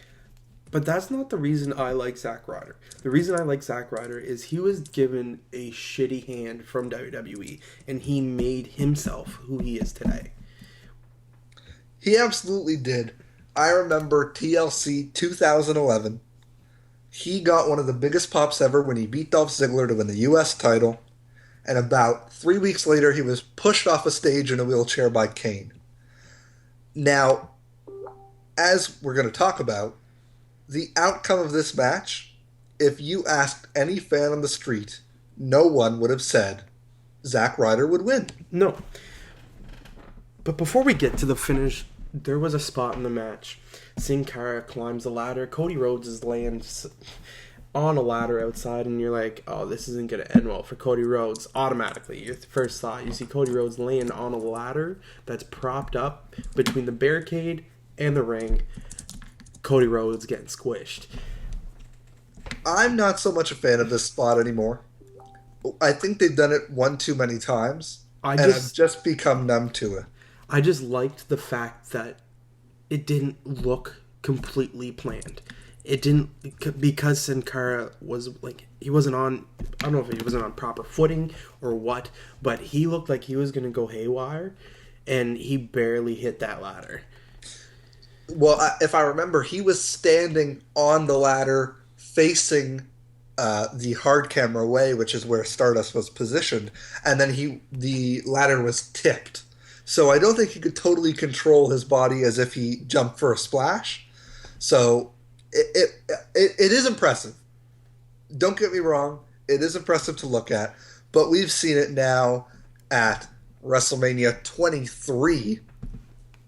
But that's not the reason I like Zack Ryder. The reason I like Zack Ryder is he was given a shitty hand from WWE, and he made himself who he is today. He absolutely did. I remember TLC 2011. He got one of the biggest pops ever when he beat Dolph Ziggler to win the U.S. title. And about 3 weeks later, he was pushed off a stage in a wheelchair by Kane. Now, as we're going to talk about, the outcome of this match, if you asked any fan on the street, no one would have said Zack Ryder would win. No. But before we get to the finish, there was a spot in the match. Sin Cara climbs the ladder. Cody Rhodes is laying on a ladder outside, and you're like, oh, this isn't going to end well for Cody Rhodes. Automatically, your first thought, you see Cody Rhodes laying on a ladder that's propped up between the barricade and the ring. Cody Rhodes getting squished. I'm not so much a fan of this spot anymore. I think they've done it one too many times, I've just become numb to it. I just liked the fact that it didn't look completely planned. It didn't, because Sin Cara was like, he wasn't on, I don't know if he wasn't on proper footing or what, but he looked like he was going to go haywire, and he barely hit that ladder. Well, if I remember, he was standing on the ladder facing the hard camera way, which is where Stardust was positioned, and then the ladder was tipped. So I don't think he could totally control his body as if he jumped for a splash. So it is impressive. Don't get me wrong, it is impressive to look at, but we've seen it now at WrestleMania 23.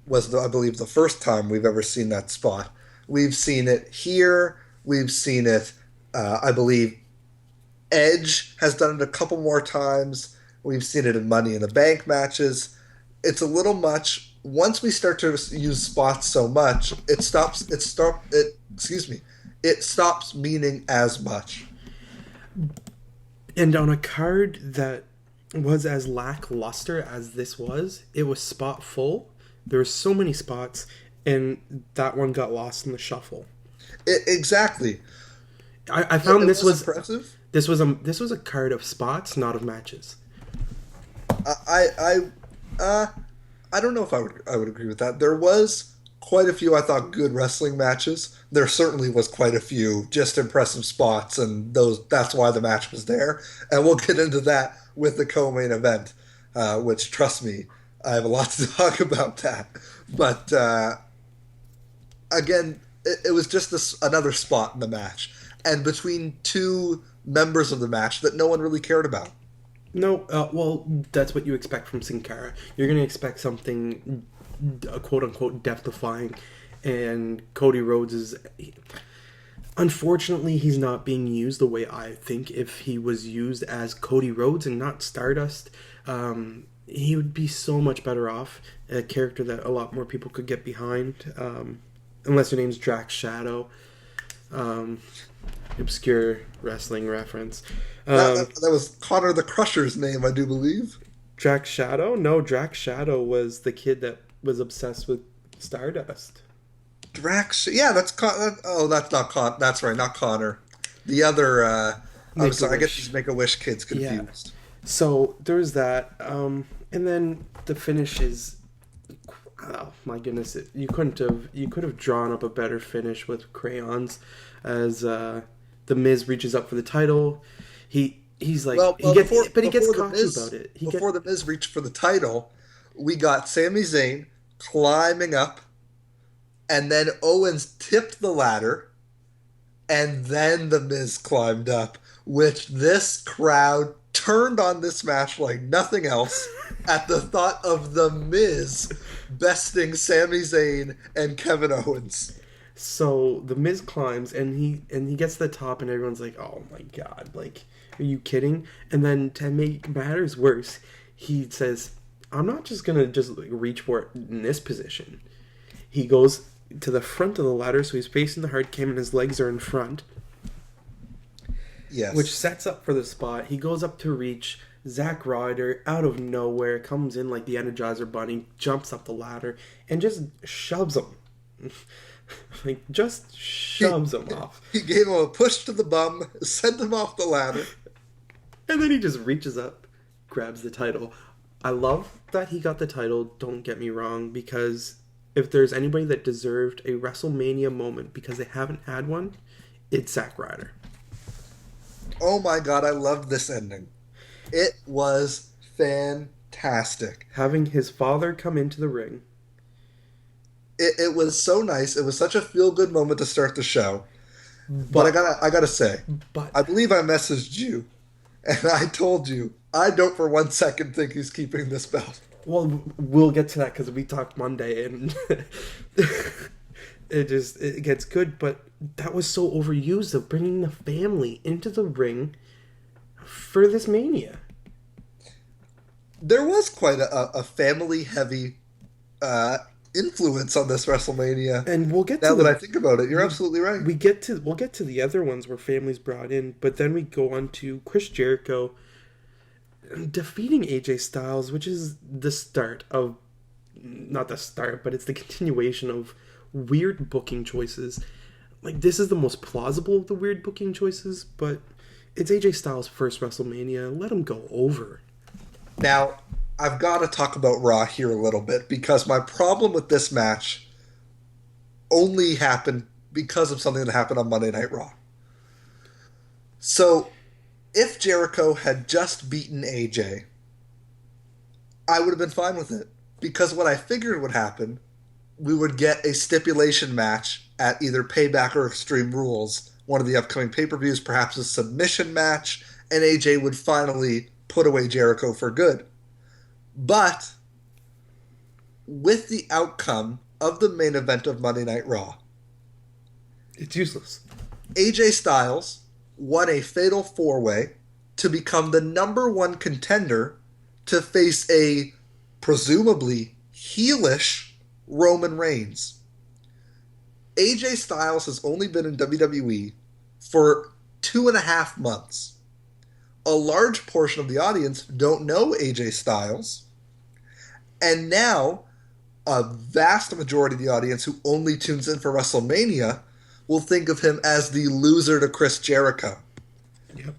Was, I believe, the first time we've ever seen that spot. We've seen it here. We've seen it, I believe, Edge has done it a couple more times. We've seen it in Money in the Bank matches. It's a little much. Once we start to use spots so much, it stops meaning as much. And on a card that was as lackluster as this was, it was spot full. There were so many spots, and that one got lost in the shuffle. Exactly. I found this was impressive. This was a card of spots, not of matches. I don't know if I would agree with that. There was quite a few, I thought, good wrestling matches. There certainly was quite a few just impressive spots, and that's why the match was there. And we'll get into that with the co-main event, which, trust me, I have a lot to talk about that. But, again, it was just another spot in the match. And between two members of the match that no one really cared about. No, well, that's what you expect from Sin Cara. You're going to expect something, quote-unquote, death-defying. And Cody Rhodes is... Unfortunately, he's not being used the way I think if he was used as Cody Rhodes and not Stardust. He would be so much better off. A character that a lot more people could get behind. Unless your name's Drax Shadow. Um, Obscure wrestling reference. That was Connor the Crusher's name, I do believe. Drax Shadow? No, Drax Shadow was the kid that was obsessed with Stardust. Drax. Yeah, oh, that's not That's right, not Connor. The other. I'm sorry, I get these Make a Wish kids Yeah. confused. So there's that. And then the finish is. Oh my goodness! You could have drawn up a better finish with crayons, as the Miz reaches up for the title. He's like Well, he gets, before, but he gets before the cocky Miz, about it. before the Miz reached for the title, we got Sami Zayn climbing up, and then Owens tipped the ladder, and then the Miz climbed up, which this crowd turned on this match like nothing else at the thought of the Miz besting Sami Zayn and Kevin Owens. So the Miz climbs and he gets to the top and everyone's like, "Oh my god! Like, are you kidding?" And then to make matters worse, he says, "I'm not just gonna just like, reach for it in this position." He goes to the front of the ladder, so he's facing the hard cam and his legs are in front, Yes. which sets up for the spot. He goes up to reach. Zack Ryder, out of nowhere, comes in like the Energizer Bunny, jumps up the ladder, and just shoves him. Like, just shoves him off. He gave him a push to the bum, sent him off the ladder. And then he just reaches up, grabs the title. I love that he got the title, don't get me wrong, because if there's anybody that deserved a WrestleMania moment because they haven't had one, it's Zack Ryder. Oh my god, I loved this ending. It was fantastic. Having his father come into the ring. It was so nice. It was such a feel good moment to start the show. But I gotta say, But I believe I messaged you, and I told you I don't for one second think he's keeping this belt. well, we'll get to that because we talked Monday and it gets good. But that was so overused of bringing the family into the ring for this Mania. There was quite a family heavy influence on this WrestleMania. And we'll get Now to that the, I think about it, you're absolutely right. we'll get to the other ones where families brought in, but then we go on to Chris Jericho defeating AJ Styles, which is the start of not the start, but it's the continuation of weird booking choices. Like, this is the most plausible of the weird booking choices, but it's AJ Styles' first WrestleMania. Let him go over. Now, I've got to talk about Raw here a little bit because my problem with this match only happened because of something that happened on Monday Night Raw. So, if Jericho had just beaten AJ, I would have been fine with it. Because what I figured would happen, we would get a stipulation match at either Payback or Extreme Rules, one of the upcoming pay-per-views, perhaps a submission match, and AJ would finally put away Jericho for good. But with the outcome of the main event of Monday Night Raw, It's useless. AJ Styles won a fatal four-way to become the number one contender to face a presumably heelish Roman Reigns. AJ Styles has only been in WWE for 2.5 months. A large portion of the audience don't know AJ Styles. And now, a vast majority of the audience who only tunes in for WrestleMania will think of him as the loser to Chris Jericho. Yep.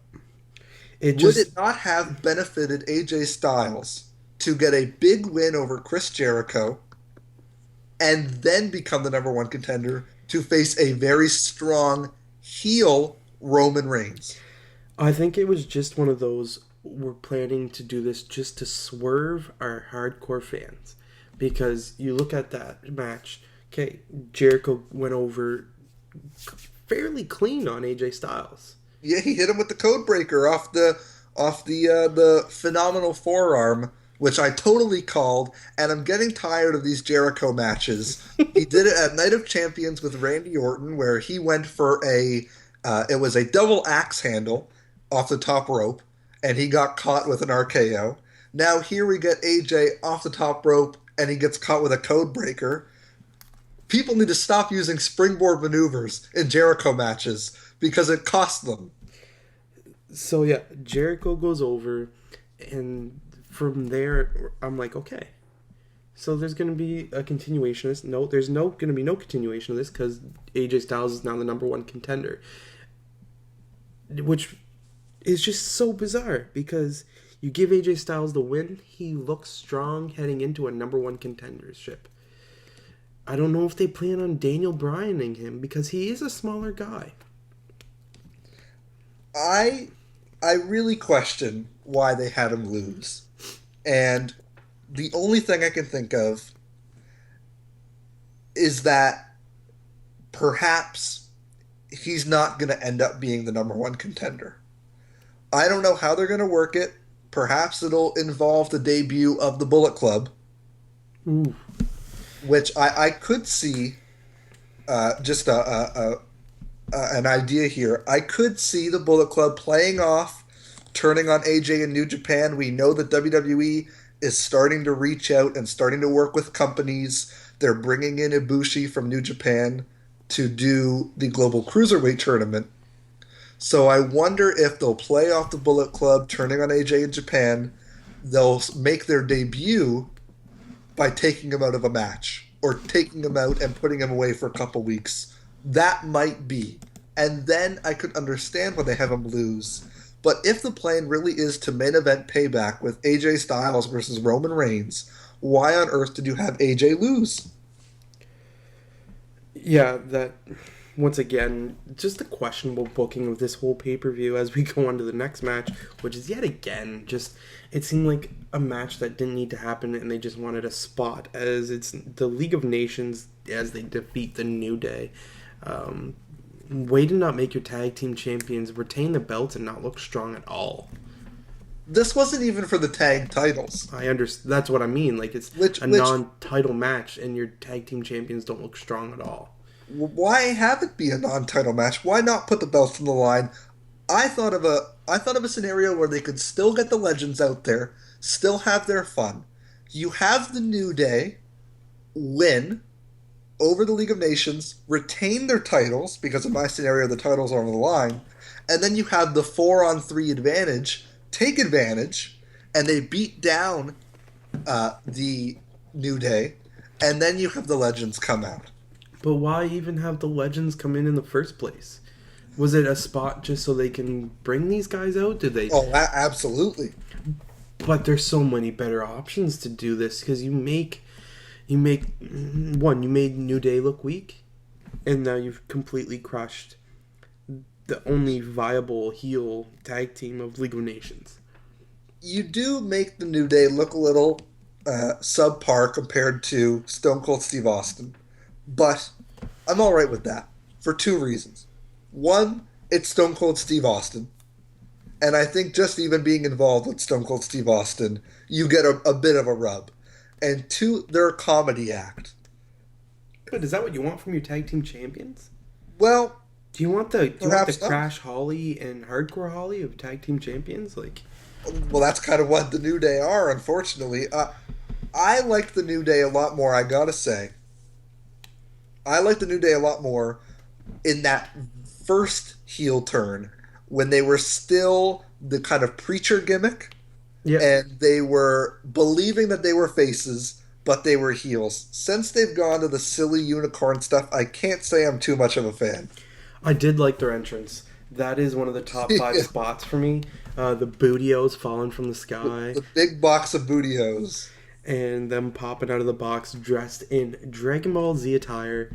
Would it not have benefited AJ Styles to get a big win over Chris Jericho and then become the number one contender to face a very strong heel Roman Reigns? I think it was just one of those, we're planning to do this just to swerve our hardcore fans. Because you look at that match, okay, Jericho went over fairly clean on AJ Styles. Yeah, he hit him with the code breaker off the phenomenal forearm which I totally called, and I'm getting tired of these Jericho matches. He did it at Night of Champions with Randy Orton, where he went for it was a double axe handle off the top rope, and he got caught with an RKO. Now here we get AJ off the top rope, and he gets caught with a code breaker. People need to stop using springboard maneuvers in Jericho matches because it costs them. So yeah, Jericho goes over, and from there, I'm like, okay. So there's going to be a continuation of this. No, there's no going to be no continuation of this because AJ Styles is now the number one contender, which is just so bizarre because you give AJ Styles the win, he looks strong heading into a number one contendership. I don't know if they plan on Daniel Bryaning him because he is a smaller guy. I I really question why they had him lose. And the only thing I can think of is that perhaps he's not going to end up being the number one contender. I don't know how they're going to work it. Perhaps it'll involve the debut of the Bullet Club, Ooh. which I could see. Just an idea here. I could see the Bullet Club playing off, turning on AJ in New Japan. We know that WWE is starting to reach out and starting to work with companies. They're bringing in Ibushi from New Japan to do the Global Cruiserweight Tournament. So I wonder if they'll play off the Bullet Club, turning on AJ in Japan. They'll make their debut by taking him out of a match or taking him out and putting him away for a couple weeks. That might be. And then I could understand why they have him lose. But if the plan really is to main event Payback with AJ Styles versus Roman Reigns, why on earth did you have AJ lose? Yeah, that once again, just the questionable booking of this whole pay per view as we go on to the next match, which is yet again just it seemed like a match that didn't need to happen and they just wanted a spot as it's the League of Nations as they defeat the New Day. Way to not make your tag team champions retain the belts and not look strong at all. This wasn't even for the tag titles. I understand. That's what I mean. Like it's a non-title match, and your tag team champions don't look strong at all. Why have it be a non-title match? Why not put the belts on the line? I thought of a scenario where they could still get the legends out there, still have their fun. You have the New Day win over the League of Nations, retain their titles, because in my scenario the titles are on the line, and then you have the 4-on-3 advantage, take advantage, and they beat down the New Day, and then you have the legends come out. But why even have the legends come in the first place? Was it a spot just so they can bring these guys out? Did they? Oh, absolutely. But there's so many better options to do this because you made New Day look weak, and now you've completely crushed the only viable heel tag team of League of Nations. You do make the New Day look a little subpar compared to Stone Cold Steve Austin, but I'm all right with that for two reasons. One, it's Stone Cold Steve Austin, and I think just even being involved with Stone Cold Steve Austin, you get a bit of a rub. And two, they're a comedy act. But is that what you want from your tag team champions? Well, do you want the not. Crash Holly and Hardcore Holly of tag team champions? Well, that's kind of what the New Day are, unfortunately. I like the New Day a lot more, I gotta say. I like the New Day a lot more in that first heel turn when they were still the kind of preacher gimmick. Yeah. And they were believing that they were faces, but they were heels. Since they've gone to the silly unicorn stuff, I can't say I'm too much of a fan. I did like their entrance. That is one of the top 5 spots for me. The Bootios falling from the sky. The big box of Bootios. And them popping out of the box dressed in Dragon Ball Z attire.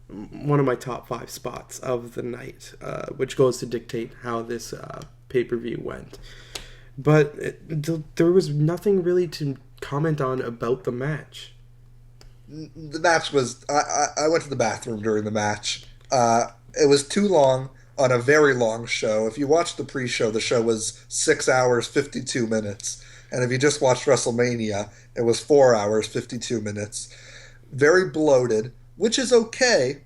One of my top 5 spots of the night, which goes to dictate how this pay-per-view went. But there was nothing really to comment on about the match. The match was... I went to the bathroom during the match. It was too long on a very long show. If you watched the pre-show, the show was 6 hours, 52 minutes. And if you just watched WrestleMania, it was 4 hours, 52 minutes. Very bloated, which is okay,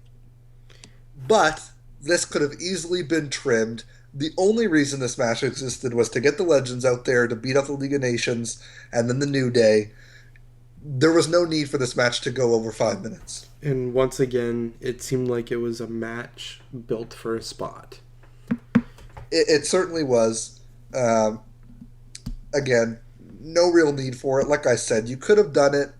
but this could have easily been trimmed. The only reason this match existed was to get the Legends out there to beat up the League of Nations and then the New Day. There was no need for this match to go over 5 minutes. And once again, it seemed like it was a match built for a spot. It certainly was. Um, Again, no real need for it. Like I said, you could have done it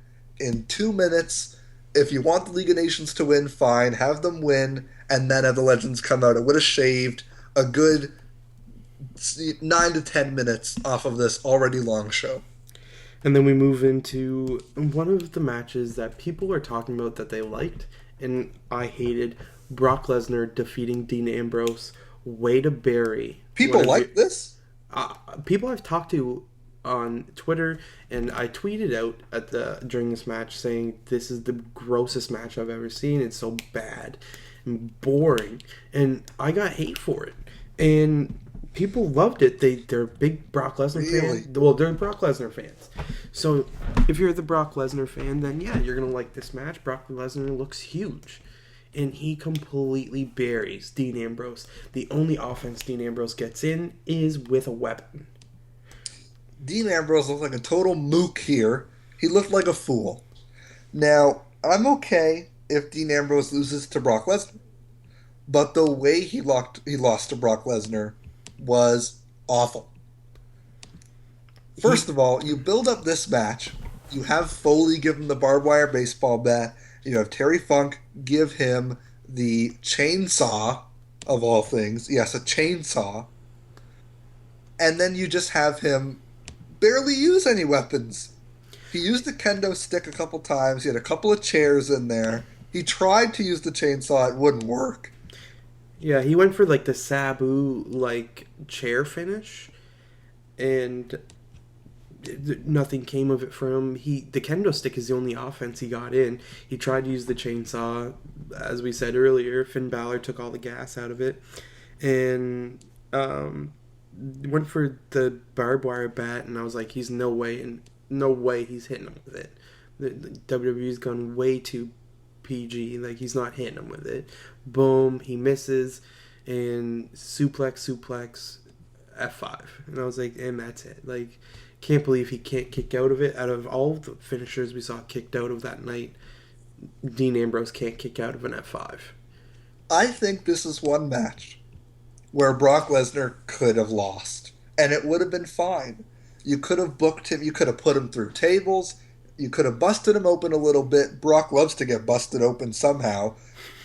in 2 minutes. If you want the League of Nations to win, fine. Have them win, and then have the Legends come out. It would have shaved a good 9 to 10 minutes off of this already long show. And then we move into one of the matches that people are talking about that they liked, and I hated. Brock Lesnar defeating Dean Ambrose. Way to bury. People like this? People I've talked to on Twitter, and I tweeted out during this match saying this is the grossest match I've ever seen. It's so bad and boring, and I got hate for it. And people loved it. They're big Brock Lesnar fans. Well, they're Brock Lesnar fans. So if you're the Brock Lesnar fan, then yeah, you're gonna like this match. Brock Lesnar looks huge. And he completely buries Dean Ambrose. The only offense Dean Ambrose gets in is with a weapon. Dean Ambrose looked like a total mook here. He looked like a fool. Now, I'm okay if Dean Ambrose loses to Brock Lesnar. But the way he lost to Brock Lesnar was awful. First of all, you build up this match. You have Foley give him the barbed wire baseball bat. You have Terry Funk give him the chainsaw, of all things. Yes, a chainsaw. And then you just have him barely use any weapons. He used the kendo stick a couple times. He had a couple of chairs in there. He tried to use the chainsaw. It wouldn't work. Yeah, he went for like the Sabu chair finish, and nothing came of it for him. The kendo stick is the only offense he got in. He tried to use the chainsaw, as we said earlier. Finn Balor took all the gas out of it, and went for the barbed wire bat. And I was like, he's no way he's hitting him with it. The WWE's gone way too PG. Like, he's not hitting him with it. Boom, he misses, and suplex F5, and I was like, and that's it. Like, can't believe he can't kick out of it. Out of all the finishers we saw kicked out of that night, Dean Ambrose can't kick out of an F5. I think this is one match where Brock Lesnar could have lost, and it would have been fine. You could have booked him. You could have put him through tables. You could have busted him open a little bit. Brock loves to get busted open somehow.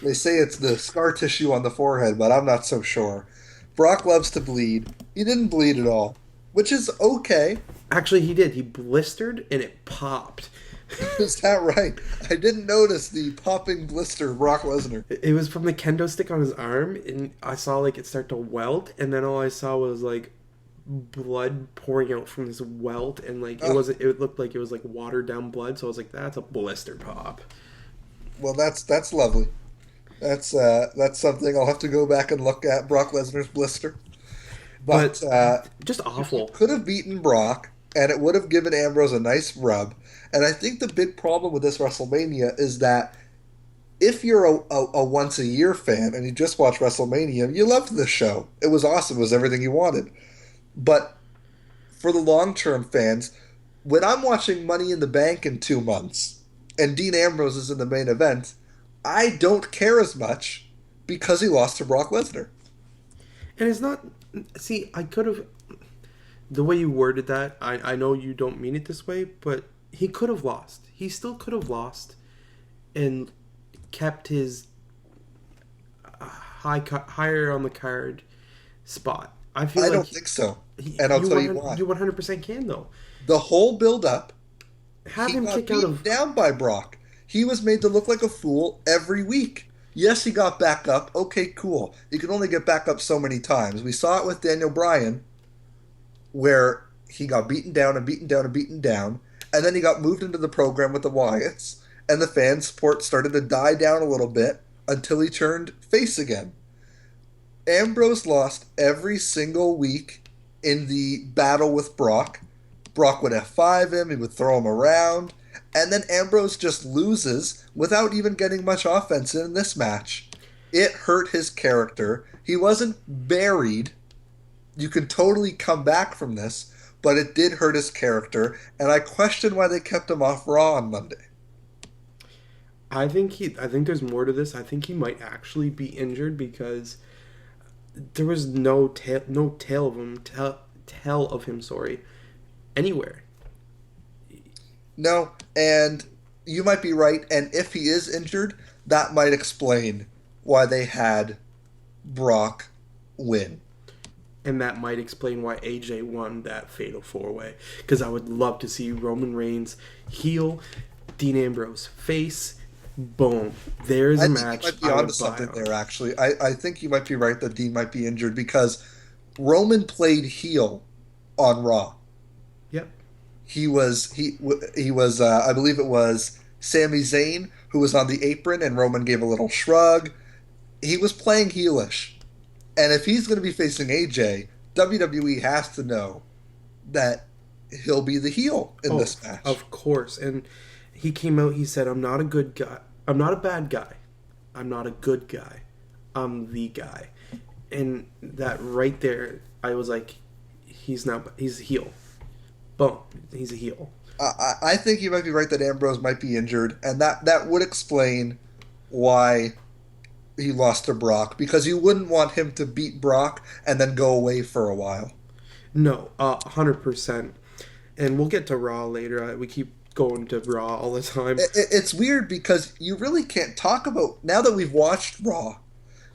They say it's the scar tissue on the forehead, but I'm not so sure. Brock loves to bleed. He didn't bleed at all, which is okay. Actually, he did. He blistered, and it popped. Is that right? I didn't notice the popping blister of Brock Lesnar. It was from the kendo stick on his arm, and I saw it start to welt, and then all I saw was blood pouring out from this welt, and it looked like it was watered down blood. So I was like, that's a blister pop. Well, that's lovely. That's something I'll have to go back and look at, Brock Lesnar's blister. But just awful. Could have beaten Brock, and it would have given Ambrose a nice rub. And I think the big problem with this WrestleMania is that if you're a once-a-year fan and you just watch WrestleMania, you loved this show. It was awesome. It was everything you wanted. But for the long-term fans, when I'm watching Money in the Bank in 2 months and Dean Ambrose is in the main event, I don't care as much because he lost to Brock Lesnar. And it's not... See, I could have... The way you worded that, I know you don't mean it this way, but he could have lost. He still could have lost and kept his higher on the card spot. I don't think so. And I'll tell you why. You 100% can, though. The whole build-up, have him kick out of... down by Brock. He was made to look like a fool every week. Yes, he got back up. Okay, cool. He could only get back up so many times. We saw it with Daniel Bryan, where he got beaten down and beaten down and beaten down, and then he got moved into the program with the Wyatts, and the fan support started to die down a little bit until he turned face again. Ambrose lost every single week in the battle with Brock, Brock would F5 him, he would throw him around, and then Ambrose just loses without even getting much offense in this match. It hurt his character. He wasn't buried. You can totally come back from this, but it did hurt his character, and I question why they kept him off Raw on Monday. I think there's more to this. I think he might actually be injured because there was no tell of him, sorry, anywhere. No, and you might be right, and if he is injured, that might explain why they had Brock win. And that might explain why AJ won that fatal 4-way. Because I would love to see Roman Reigns heel, Dean Ambrose face. Boom. There's a match. I think you might be onto something there, actually. I think you might be right that Dean might be injured because Roman played heel on Raw. Yep. He was I believe it was Sami Zayn who was on the apron and Roman gave a little shrug. He was playing heelish. And if he's going to be facing AJ, WWE has to know that he'll be the heel in this match. Of course. And he came out, he said, I'm not a good guy. I'm not a bad guy. I'm not a good guy. I'm the guy. And that right there, I was like, he's a heel. Boom. He's a heel. I think you might be right that Ambrose might be injured, and that would explain why he lost to Brock, because you wouldn't want him to beat Brock and then go away for a while. No, 100%. And we'll get to Raw later. We keep going to Raw all the time. It's weird because you really can't talk about, now that we've watched Raw,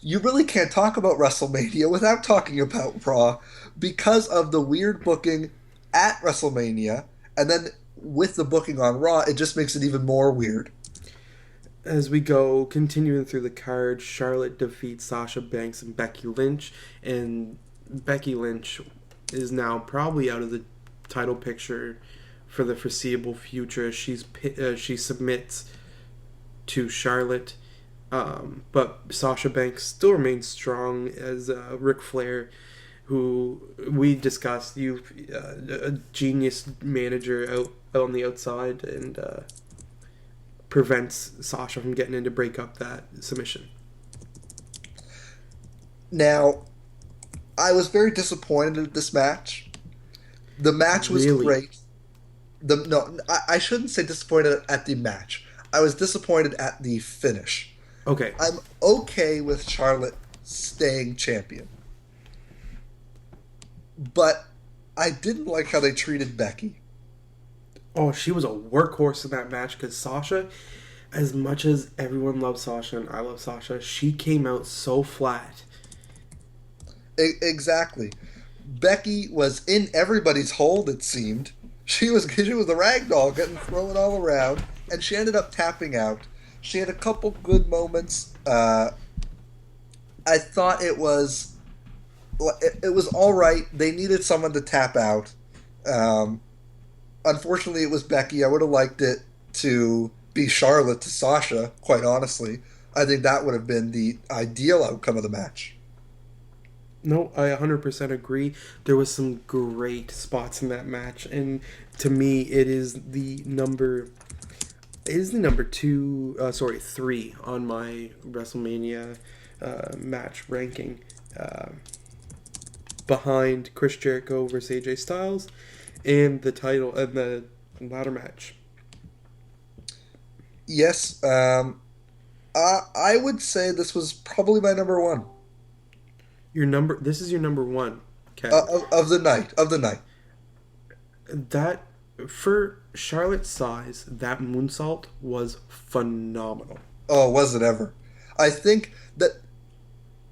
you really can't talk about WrestleMania without talking about Raw because of the weird booking at WrestleMania, and then with the booking on Raw, it just makes it even more weird. As we go, continuing through the card, Charlotte defeats Sasha Banks and Becky Lynch, and Becky Lynch is now probably out of the title picture for the foreseeable future. She submits to Charlotte, but Sasha Banks still remains strong as Ric Flair, who we discussed, a genius manager out on the outside, and prevents Sasha from getting in to break up that submission. Now, I was very disappointed at this match. The match was great. I shouldn't say disappointed at the match. I was disappointed at the finish. Okay. I'm okay with Charlotte staying champion. But I didn't like how they treated Becky. Oh, she was a workhorse in that match because Sasha, as much as everyone loves Sasha and I love Sasha, she came out so flat. Exactly. Becky was in everybody's hold, it seemed. She was the ragdoll getting thrown all around, and she ended up tapping out. She had a couple good moments. I thought it was all right. They needed someone to tap out. Unfortunately, it was Becky. I would have liked it to be Charlotte to Sasha, quite honestly. I think that would have been the ideal outcome of the match. No, I 100% agree. There was some great spots in that match, and to me, it is the number 3 on my WrestleMania match ranking, behind Chris Jericho versus AJ Styles, and the title and the ladder match. Yes, I would say this was probably my number one. This is your number one, okay? Of the night. That, for Charlotte's size, that moonsault was phenomenal. Oh, was it ever? I think that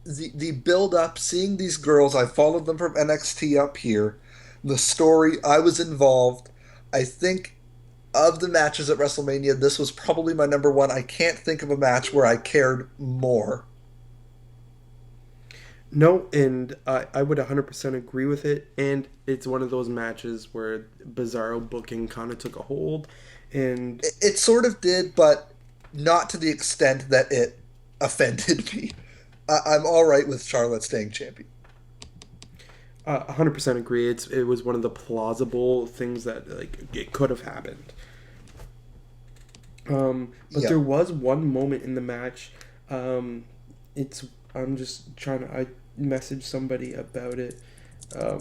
the build up, seeing these girls, I followed them from NXT up here. The story, I was involved. I think of the matches at WrestleMania, this was probably my number one. I can't think of a match where I cared more. No, and I would 100% agree with it. And it's one of those matches where Bizarro booking kind of took a hold. And it sort of did, but not to the extent that it offended me. I'm all right with Charlotte staying champion. 100% agree. It was one of the plausible things that like it could have happened. But Yep. there was one moment in the match. Um, it's I'm just trying to. I messaged somebody about it. Um,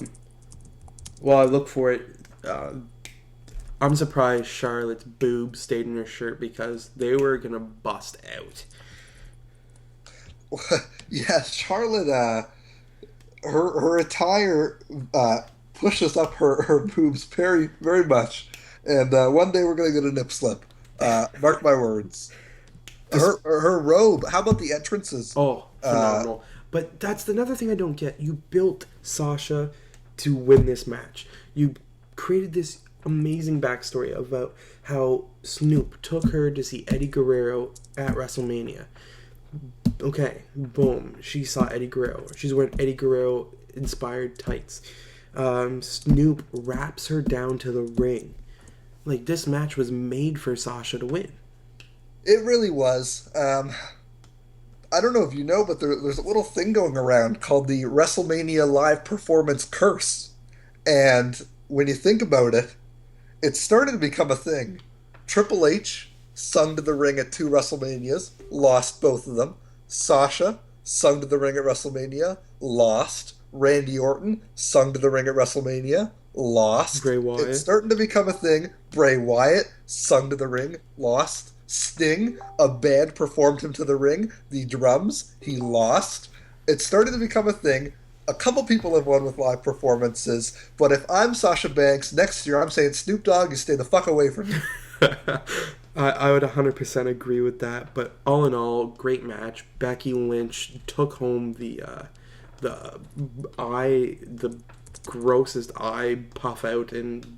while I look for it, I'm surprised Charlotte's boobs stayed in her shirt because they were gonna bust out. Yeah, Charlotte. Her attire pushes up her boobs very very much, and one day we're gonna get a nip slip. Mark my words. This Her robe. How about the entrances? Oh, Uh, phenomenal! But that's another thing I don't get. You built Sasha to win this match. You created this amazing backstory about how Snoop took her to see Eddie Guerrero at WrestleMania. Okay, boom. She saw Eddie Guerrero. She's wearing Eddie Guerrero inspired tights. Snoop wraps her down to the ring. Like, this match was made for Sasha to win. it really was. I don't know if you know, but there's a little thing going around called the WrestleMania Live Performance Curse. And when you think about it, it's starting to become a thing. Triple H sung to the ring at two WrestleManias, lost both of them. Sasha sung to the ring at WrestleMania, lost. Randy Orton sung to the ring at WrestleMania, lost. Bray It's Wyatt. starting to become a thing. Bray Wyatt sung to the ring, lost. Sting, a band performed him to the ring, the drums, he lost. It's starting to become a thing. A couple people have won with live performances, but if I'm Sasha Banks next year, I'm saying Snoop Dogg, you stay the fuck away from me. I would 100% agree with that. But all in all, great match. Becky Lynch took home the the grossest eye puff out and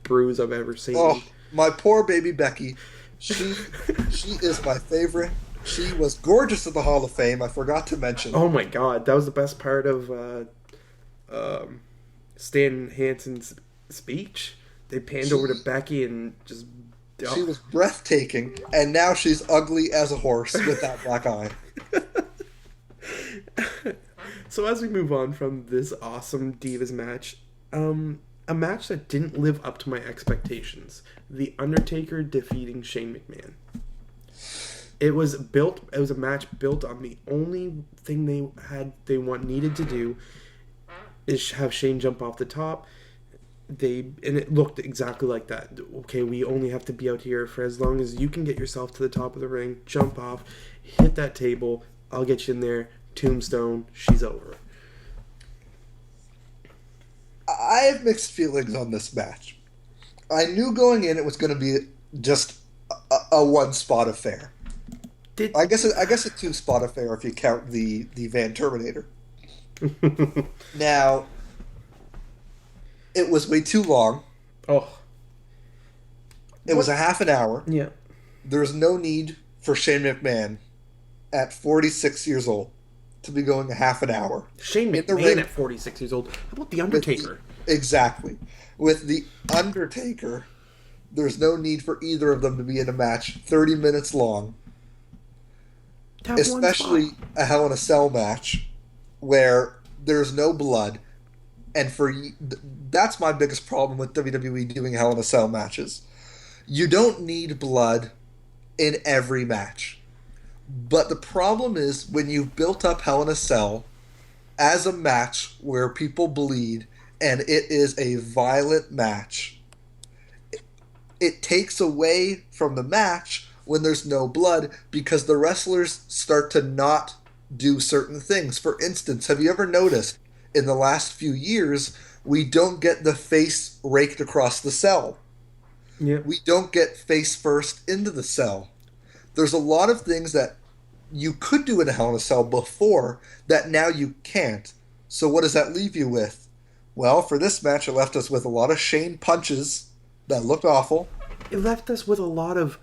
bruise I've ever seen. Oh, my poor baby Becky. She she is my favorite. She was gorgeous at the Hall of Fame. I forgot to mention. Oh my god, that was the best part of Stan Hansen's speech. They panned over to She Becky and just. she Oh. was breathtaking, and now she's ugly as a horse with that black eye. So as we move on from this awesome Divas match, a match that didn't live up to my expectations: The Undertaker defeating Shane McMahon. It was built. It was a match built on the only thing needed to do is have Shane jump off the top. And it looked exactly like that. Okay, we only have to be out here for as long as you can get yourself to the top of the ring, jump off, hit that table. I'll get you in there. Tombstone. She's over. I have mixed feelings on this match. I knew going in it was going to be just a one spot affair. Did I guess a two spot affair if you count the Van Terminator. Now, it was way too long. oh It was a half an hour. yeah. There was no need for Shane McMahon at 46 years old to be going a half an hour. Shane In the McMahon ring at 46 years old. How about The with Undertaker? exactly. With The Undertaker, there's no need for either of them to be in a match 30 minutes long, To have one especially spot. a Hell in a Cell match where there's no blood. And that's my biggest problem with WWE doing Hell in a Cell matches. You don't need blood in every match. But the problem is when you've built up Hell in a Cell as a match where people bleed and it is a violent match, it takes away from the match when there's no blood because the wrestlers start to not do certain things. For instance, have you ever noticed in the last few years we don't get the face raked across the cell? Yeah. We don't get face first into the cell. There's a lot of things that you could do in a Hell in a Cell before that now you can't. So what does that leave you with? Well, for this match, it left us with a lot of Shane punches that looked awful. It left us with a lot of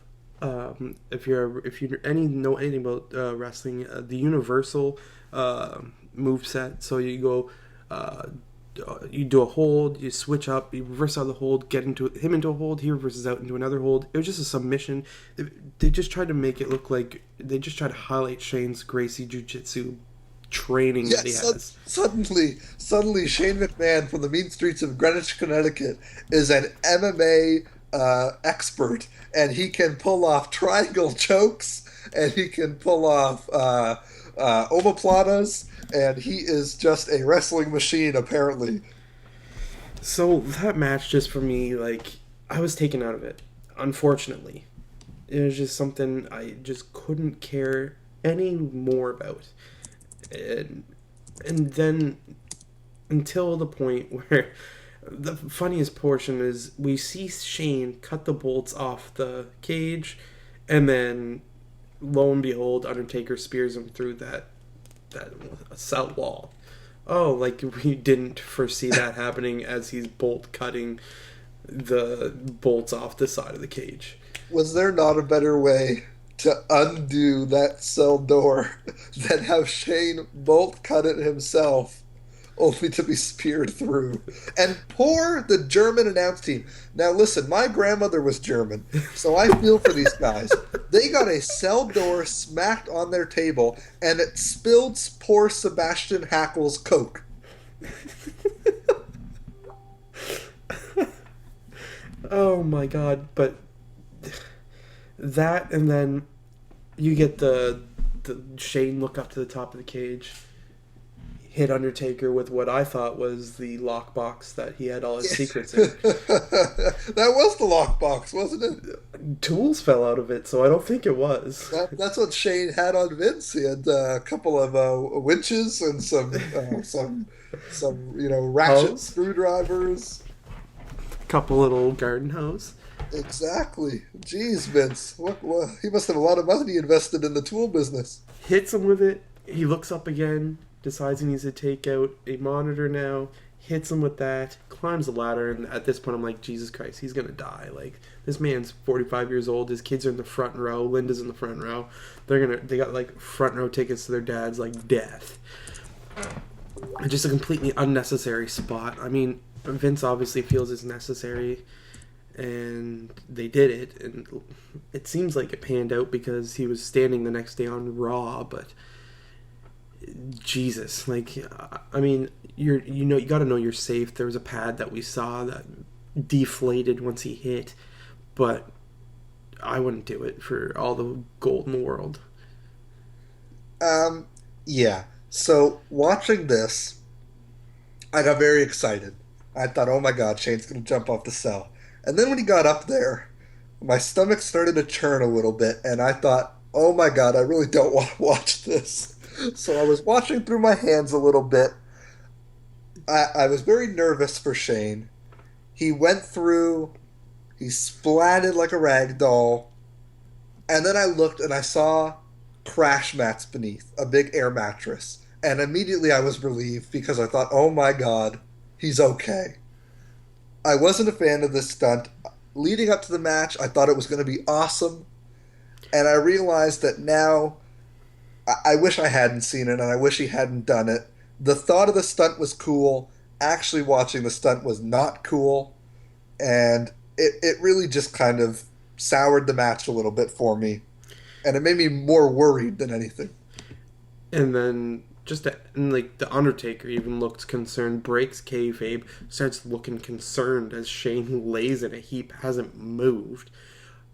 if you know anything about wrestling, the universal move set. So you go, you do a hold, you switch up, you reverse out of the hold, get into a hold, he reverses out into another hold. It was just a submission. They just tried to make it look like they just tried to highlight Shane's Gracie Jiu-Jitsu training Yeah, that he has. suddenly, Shane McMahon from the mean streets of Greenwich, Connecticut, is an MMA expert, and he can pull off triangle chokes, and he can pull off omoplatas, and he is just a wrestling machine, apparently. So that match, just for me, like, I was taken out of it. Unfortunately, it was just something I just couldn't care any more about. And and then until the point where the funniest portion is we see Shane cut the bolts off the cage, and then lo and behold, Undertaker spears him through that cell wall. Oh, like we didn't foresee that happening as he's bolt cutting the bolts off the side of the cage. Was there not a better way to undo that cell door than have Shane bolt cut it himself, only to be speared through? And poor the German announce team. Now, listen, my grandmother was German, so I feel for these guys. They got a cell door smacked on their table, and it spilled poor Sebastian Hackle's Coke. Oh my god! But that, and then you get the Shane look up to the top of the cage, hit Undertaker with what I thought was the lockbox that he had all his secrets in. That was the lockbox, wasn't it? Tools fell out of it, so I don't think it was. That's what Shane had on Vince. He had a couple of winches and some ratchet Hose? screwdrivers. Couple little garden hose. Exactly. Jeez, Vince. What? He must have a lot of money invested in the tool business. Hits him with it. He looks up again, decides he needs to take out a monitor now, hits him with that, climbs the ladder, and at this point I'm like, Jesus Christ, he's gonna die. Like, this man's 45 years old, his kids are in the front row, Linda's in the front row. They got like front row tickets to their dad's like death. Just a completely unnecessary spot. I mean, Vince obviously feels it's necessary, and they did it, and it seems like it panned out because he was standing the next day on Raw, but Jesus, like, I mean, you got to know you're safe. There was a pad that we saw that deflated once he hit, but I wouldn't do it for all the gold in the world. Yeah. So watching this, I got very excited. I thought, oh my God, Shane's going to jump off the cell. And then when he got up there, my stomach started to churn a little bit, and I thought, oh my God, I really don't want to watch this. So I was watching through my hands a little bit. I was very nervous for Shane. He went through, he splatted like a rag doll, and then I looked and I saw crash mats beneath, a big air mattress. And immediately I was relieved because I thought, oh my God, he's okay. I wasn't a fan of this stunt. Leading up to the match, I thought it was going to be awesome. And I realized that now I wish I hadn't seen it and I wish he hadn't done it. The thought of the stunt was cool. Actually watching the stunt was not cool. And it really just kind of soured the match a little bit for me. And it made me more worried than anything. And then and like the Undertaker even looked concerned, breaks kayfabe, starts looking concerned as Shane lays in a heap, hasn't moved.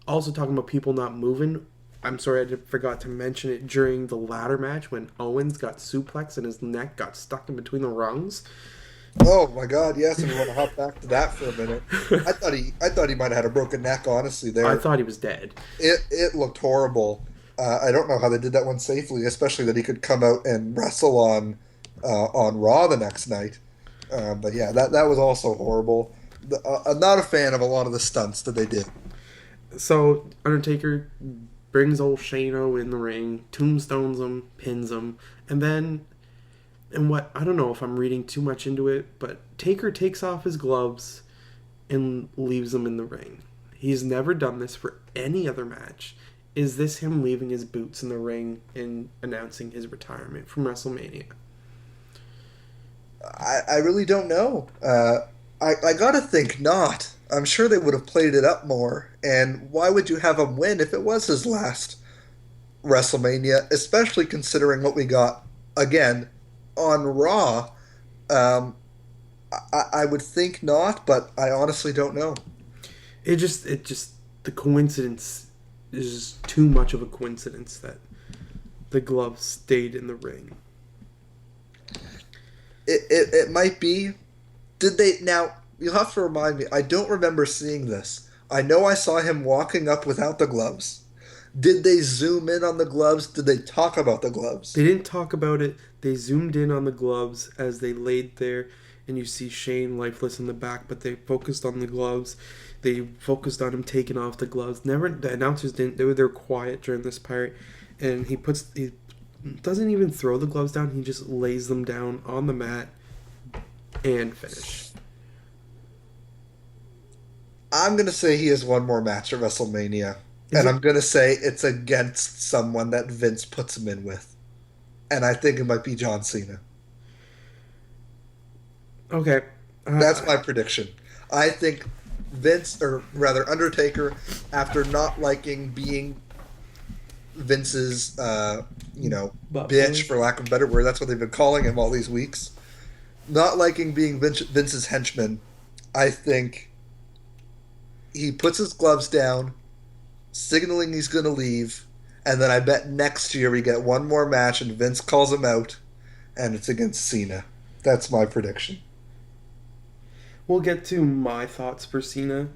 Also talking about people not moving. I'm sorry I forgot to mention it during the ladder match when Owens got suplexed and his neck got stuck in between the rungs. Oh my God! Yes, and we want to hop back to that for a minute. I thought he might have had a broken neck. Honestly, there. I thought he was dead. It looked horrible. I don't know how they did that one safely, especially that he could come out and wrestle on Raw the next night. But yeah, that was also horrible. I'm not a fan of a lot of the stunts that they did. So Undertaker brings old Shano in the ring, tombstones him, pins him, and then, and what, I don't know if I'm reading too much into it, but Taker takes off his gloves and leaves them in the ring. He's never done this for any other match. Is this him leaving his boots in the ring and announcing his retirement from WrestleMania? I really don't know. I gotta think not. I'm sure they would have played it up more. And why would you have him win if it was his last WrestleMania, especially considering what we got Again, on Raw, um, I would think not, but I honestly don't know. It just the coincidence is just too much of a coincidence that the gloves stayed in the ring. It might be. Did they now? You'll have to remind me. I don't remember seeing this. I know I saw him walking up without the gloves. Did they zoom in on the gloves? Did they talk about the gloves? They didn't talk about it. They zoomed in on the gloves as they laid there, and you see Shane lifeless in the back, but they focused on the gloves. They focused on him taking off the gloves. Never the announcers didn't. They were quiet during this part, and he doesn't even throw the gloves down. He just lays them down on the mat and finish. I'm gonna say he has one more match at WrestleMania, Is and it I'm gonna say it's against someone that Vince puts him in with, and I think it might be John Cena. okay? That's my prediction. I think Vince, or rather Undertaker, after not liking being Vince's, But bitch, for lack of a better word, that's what they've been calling him all these weeks. Not liking being Vince's henchman, I think he puts his gloves down, signaling he's going to leave, and then I bet next year we get one more match and Vince calls him out, and it's against Cena. That's my prediction. we'll get to my thoughts for Cena.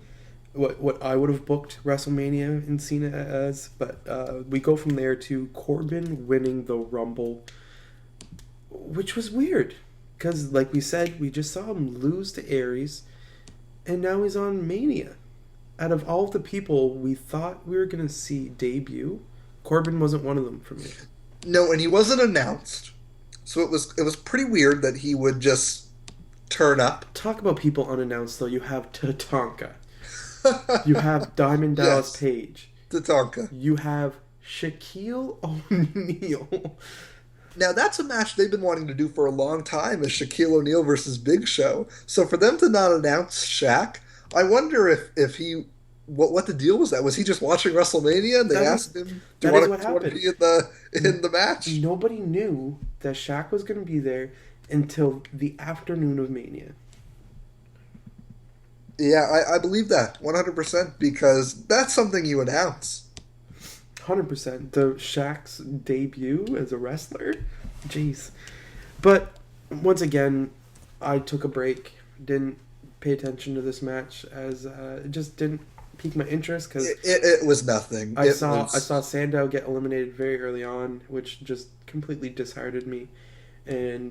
What I would have booked WrestleMania in Cena as, but we go from there to Corbin winning the Rumble, which was weird because, like we said, we just saw him lose to Aries, and now he's on Mania. Out of all of the people we thought we were gonna see debut, Corbin wasn't one of them for me. No, and he wasn't announced, so it was pretty weird that he would just turn up. Talk about people unannounced though. You have Tatanka, you have Diamond Dallas Yes, Page, Tatanka. you have Shaquille O'Neal. Now that's a match they've been wanting to do for a long time, is Shaquille O'Neal versus Big Show. So for them to not announce Shaq, I wonder if he what the deal was. That was he just watching WrestleMania and they That is asked him, "Do you that is want what to happened. be in the match?" Nobody knew that Shaq was going to be there until the afternoon of Mania. Yeah, I believe that 100% because that's something you announce. 100%. The Shaq's debut as a wrestler? Jeez. But once again, I took a break. Didn't pay attention to this match as it just didn't pique my interest because It was nothing. It I was saw Sandow get eliminated very early on, which just completely disheartened me, and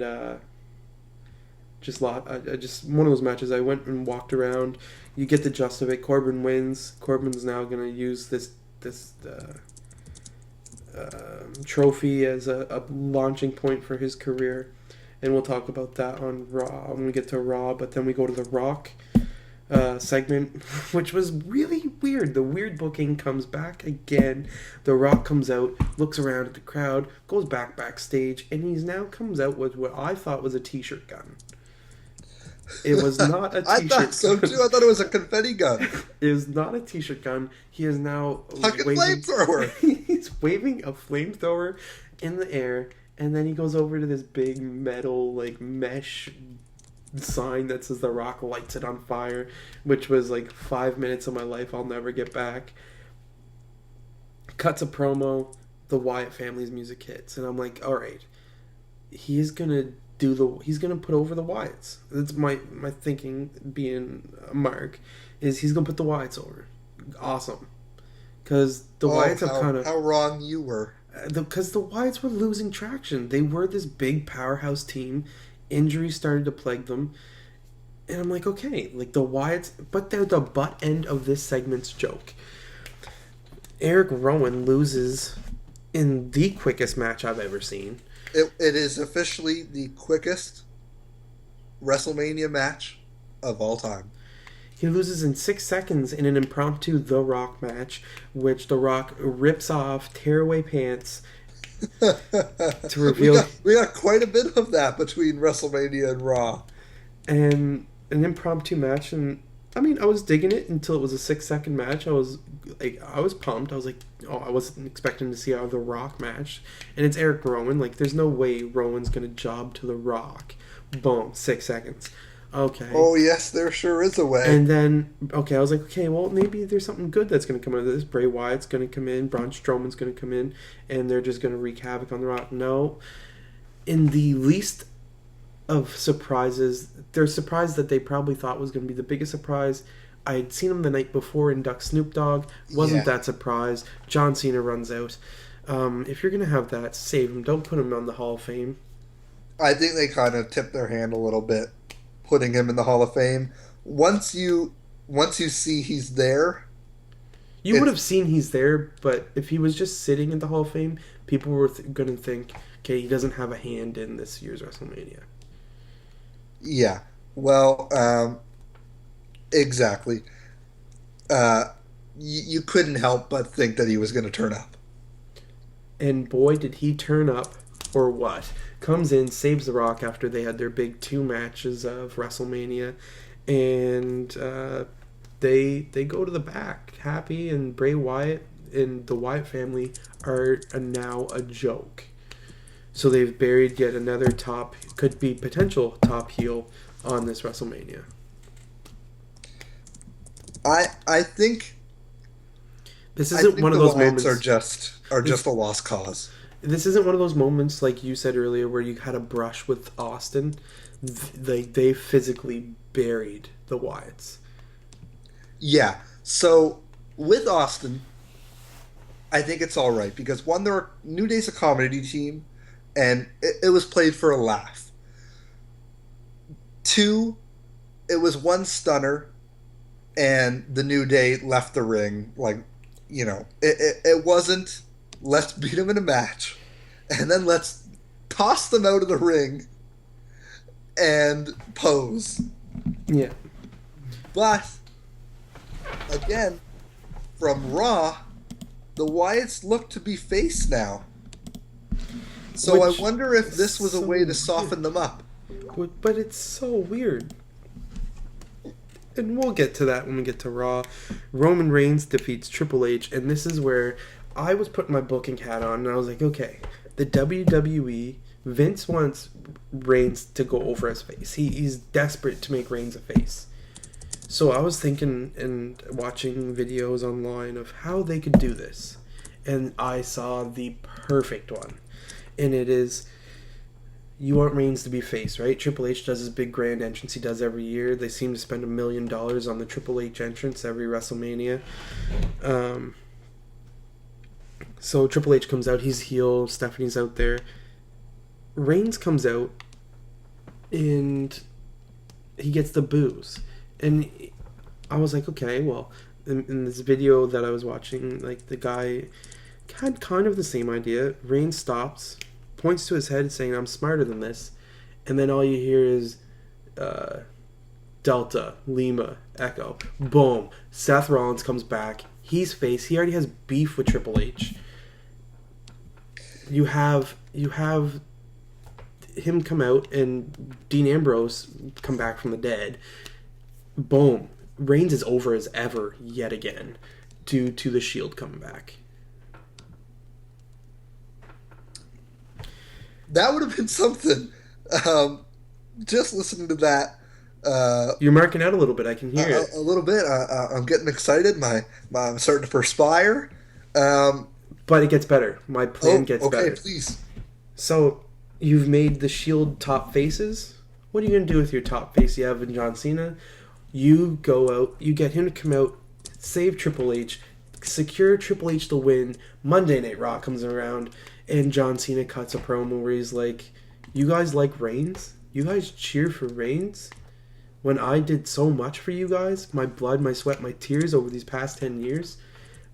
just lost. I just one of those matches. I went and walked around. You get the gist of it. Corbin wins. Corbin's now gonna use this trophy as a launching point for his career, and we'll talk about that on Raw when we get to Raw. But then we go to the Rock segment, which was really weird. The weird booking comes back again. The Rock comes out, looks around at the crowd, goes backstage, and he's now comes out with what I thought was a t-shirt gun. It was not a I t-shirt thought so gun. too. I thought it was a confetti gun. It is not a t-shirt gun. He is now Fucking waving. flamethrower. He's waving a flamethrower in the air, and then he goes over to this big metal like mesh sign that says The Rock lights it on fire, which was like 5 minutes of my life I'll never get back. Cuts a promo. The Wyatt family's music hits, and I'm like, all right, he's gonna he's gonna put over the Wyatts. That's my thinking. Being a mark, is he's gonna put the Wyatts over. Awesome, because the Wyatts have kind of how wrong you were. because the Wyatts were losing traction. They were this big powerhouse team. Injuries started to plague them, and I'm like, okay, like the Wyatts, but they're the butt end of this segment's joke. Eric Rowan loses in the quickest match I've ever seen. It is officially the quickest WrestleMania match of all time. He loses in 6 seconds in an impromptu The Rock match, which The Rock rips off tearaway pants to reveal, We got quite a bit of that between WrestleMania and Raw. and an impromptu match, and I mean, I was digging it until it was a 6 second match. I was pumped. I was like, oh, I wasn't expecting to see a The Rock match, and it's Eric Rowan. Like, there's no way Rowan's gonna job to The Rock. Boom, 6 seconds. Okay. Oh yes, there sure is a way. And then, okay, I was like, okay, well, maybe there's something good that's going to come out of this. Bray Wyatt's going to come in, Braun Strowman's going to come in, and they're just going to wreak havoc on The Rock. No. In the least of surprises, they're surprised that they probably thought was going to be the biggest surprise. I had seen him the night before induct Snoop Dogg. Wasn't that surprised. John Cena runs out. If you're going to have that, save him. Don't put him on the Hall of Fame. I think they kind of tipped their hand a little bit, putting him in the Hall of Fame. Once you see he's there, you would have seen he's there, but if he was just sitting in the Hall of Fame, people were going to think, okay, he doesn't have a hand in this year's WrestleMania. Yeah. Well, exactly. You couldn't help but think that he was going to turn up. And boy, did he turn up, or what? Comes in, saves The Rock after they had their big 2 matches of WrestleMania, and they go to the back happy, and Bray Wyatt and the Wyatt family are now a joke. So they've buried yet another could be potential top heel on this WrestleMania. I think this isn't one of those moments are just a lost cause. This isn't one of those moments like you said earlier where you had a brush with Austin. They physically buried the Wyatts. Yeah. So with Austin, I think it's all right because one, they're New Day's a comedy team, and it was played for a laugh. 2, it was one stunner, and the New Day left the ring. Like, it wasn't, let's beat him in a match, and then let's toss them out of the ring and pose. Yeah. But, again, from Raw, the Wyatts look to be face now. So I wonder if this was a way to soften them up. But it's so weird. And we'll get to that when we get to Raw. Roman Reigns defeats Triple H, and this is where I was putting my booking hat on, and I was like, okay, the WWE, Vince wants Reigns to go over as face. He's desperate to make Reigns a face. So I was thinking and watching videos online of how they could do this. And I saw the perfect one. And it is, you want Reigns to be face, right? Triple H does his big grand entrance he does every year. They seem to spend $1 million on the Triple H entrance every WrestleMania. So Triple H comes out, he's heel, Stephanie's out there. Reigns comes out, and he gets the boos. And I was like, okay, well, in this video that I was watching, like, the guy had kind of the same idea. Reigns stops, points to his head saying, I'm smarter than this. And then all you hear is Delta, Lima, Echo. Boom. Seth Rollins comes back. He's face. He already has beef with Triple H. You have him come out and Dean Ambrose come back from the dead. Boom. Reigns is over as ever yet again due to the Shield coming back. That would have been something. Just listening to that. You're marking out a little bit. I can hear it. A little bit. I'm getting excited. I'm starting to perspire. But it gets better. My plan gets better. Okay, please. So, you've made the Shield top faces. What are you going to do with your top face? You have in John Cena. You go out. You get him to come out, save Triple H, secure Triple H to win. Monday Night Raw comes around, and John Cena cuts a promo where he's like, you guys like Reigns? You guys cheer for Reigns? When I did so much for you guys, my blood, my sweat, my tears over these past 10 years,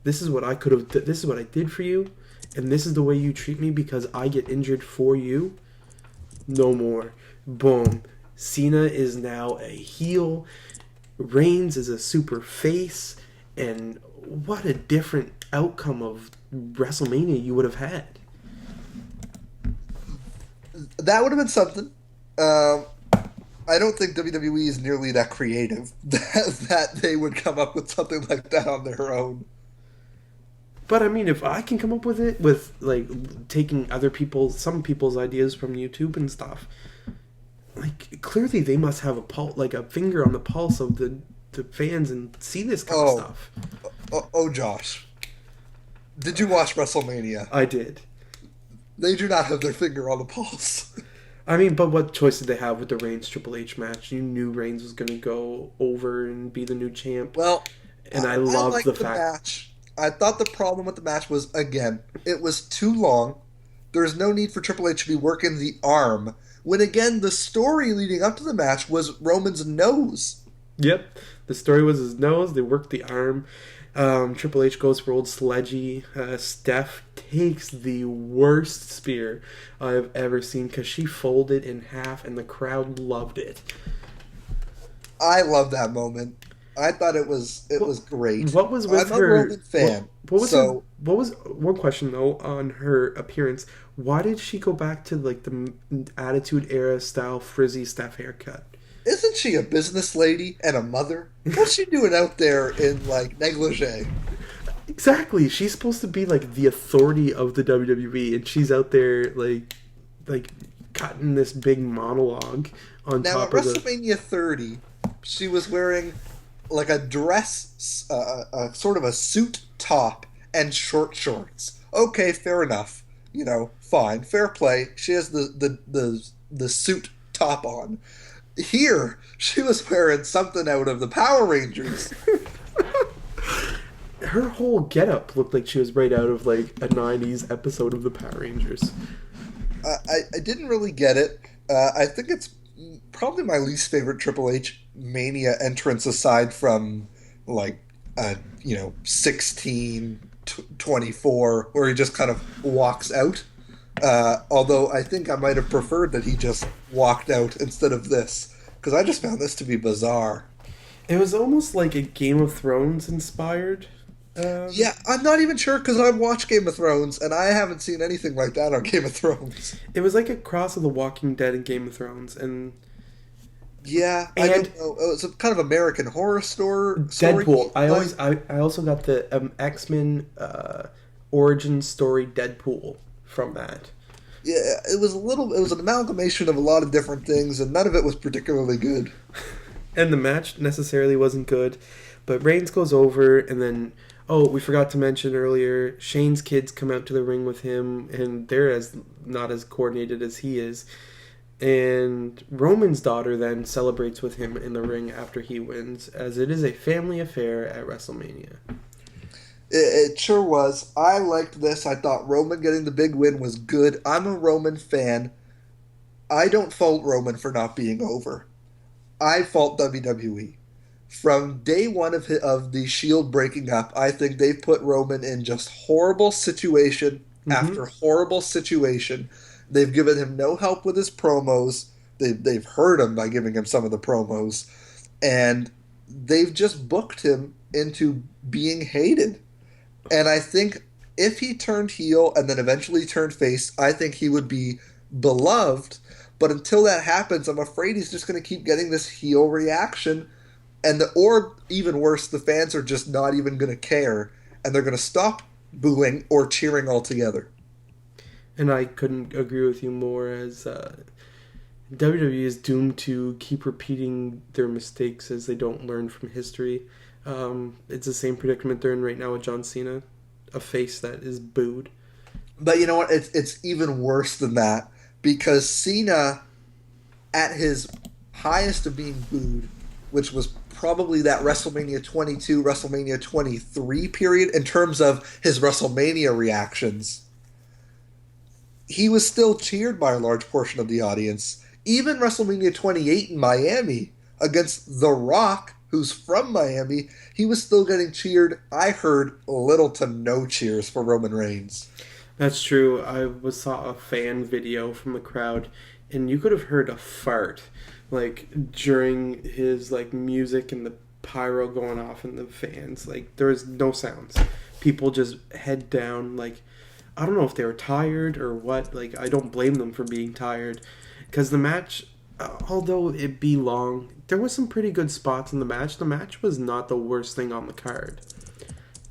this is what I could have. This is what I did for you, and this is the way you treat me because I get injured for you. No more. Boom. Cena is now a heel. Reigns is a super face, and what a different outcome of WrestleMania you would have had. That would have been something. I don't think WWE is nearly that creative that they would come up with something like that on their own. But I mean, if I can come up with it with like taking some people's ideas from YouTube and stuff, like clearly they must have like a finger on the pulse of the fans and see this kind of Oh, stuff. Josh, did you watch WrestleMania? I did. They do not have their finger on the pulse. I mean, but what choice did they have with the Reigns Triple H match? You knew Reigns was going to go over and be the new champ, Well, and I I love the liked the fact. match. I thought the problem with the match was, again, it was too long. There's no need for Triple H to be working the arm. When, again, the story leading up to the match was Roman's nose. Yep, the story was his nose. They worked the arm. Triple H goes for old sledgy. Steph takes the worst spear I've ever seen because she folded in half and the crowd loved it. I love that moment. I thought it was great. What was with I'm her? a Roman fan, What was so what was one question though on her appearance? Why did she go back to like the Attitude Era style frizzy Steph haircut? isn't she a business lady and a mother? What's she doing out there in like negligee? Exactly. She's supposed to be like the authority of the WWE, and she's out there like cutting this big monologue on Now at top of the. WrestleMania 30, she was wearing like a dress, a sort of a suit top and short shorts. Okay, fair enough. Fine, fair play. She has the suit top on. Here, she was wearing something out of the Power Rangers. Her whole getup looked like she was right out of like a '90s episode of the Power Rangers. I didn't really get it. I think it's probably my least favorite Triple H Mania entrance aside from like 16, 24, where he just kind of walks out. Although I think I might have preferred that he just walked out instead of this, because I just found this to be bizarre. It was almost like a Game of Thrones inspired. Yeah, I'm not even sure because I've watched Game of Thrones and I haven't seen anything like that on Game of Thrones. It was like a cross of The Walking Dead and Game of Thrones, and I and don't know. It was a kind of American horror story. Deadpool. I also got the X-Men origin story Deadpool from that. Yeah, it was an amalgamation of a lot of different things, and none of it was particularly good. And the match necessarily wasn't good, but Reigns goes over, and then we forgot to mention earlier, Shane's kids come out to the ring with him, and they're not as coordinated as he is. And Roman's daughter then celebrates with him in the ring after he wins, as it is a family affair at WrestleMania. It sure was. I liked this. I thought Roman getting the big win was good. I'm a Roman fan. I don't fault Roman for not being over. I fault WWE. From day one of the Shield breaking up, I think they've put Roman in just horrible situation after horrible situation. They've given him no help with his promos. They've hurt him by giving him some of the promos. And they've just booked him into being hated. And I think if he turned heel and then eventually turned face, I think he would be beloved. But until that happens, I'm afraid he's just going to keep getting this heel reaction. Or even worse, the fans are just not even going to care. And they're going to stop booing or cheering altogether. And I couldn't agree with you more, as WWE is doomed to keep repeating their mistakes as they don't learn from history. It's the same predicament they're in right now with John Cena, a face that is booed. But you know what? It's even worse than that, because Cena, at his highest of being booed, which was probably that WrestleMania 22, WrestleMania 23 period in terms of his WrestleMania reactions, he was still cheered by a large portion of the audience. Even WrestleMania 28 in Miami against The Rock, who's from Miami, he was still getting cheered. I heard little to no cheers for Roman Reigns. That's true. Saw a fan video from the crowd, and you could have heard a fart, like during his like music and the pyro going off and the fans. Like there was no sounds. People just head down. Like I don't know if they were tired or what. Like I don't blame them for being tired, because the match, Although it be long, there was some pretty good spots in the match. The match was not the worst thing on the card.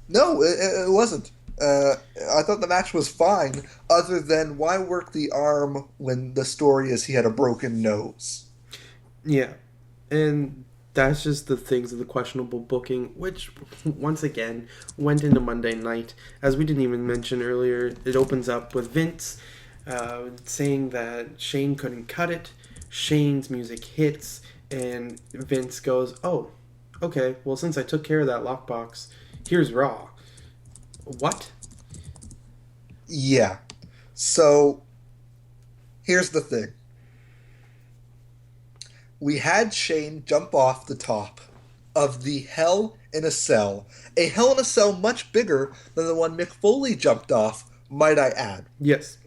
No, it wasn't. I thought the match was fine, other than why work the arm when the story is he had a broken nose? Yeah, and that's just the things of the questionable booking, which once again went into Monday night. As we didn't even mention earlier, it opens up with Vince saying that Shane couldn't cut it. Shane's music hits, and Vince goes, "Oh, okay. Well, since I took care of that lockbox, here's Raw." What? Yeah. So here's the thing. We had Shane jump off the top of the Hell in a Cell. A Hell in a Cell much bigger than the one Mick Foley jumped off, might I add. Yes.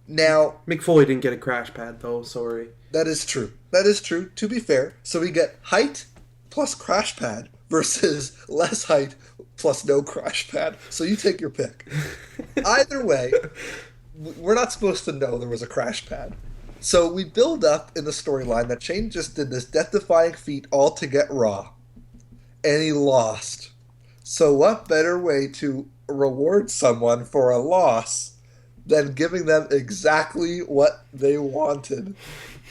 Now, Mick Foley didn't get a crash pad though. Sorry. that is true. That is true, to be fair. So we get height plus crash pad versus less height plus no crash pad. So you take your pick. Either way, we're not supposed to know there was a crash pad. So we build up in the storyline that Shane just did this death-defying feat all to get Raw. And he lost. So what better way to reward someone for a loss than giving them exactly what they wanted?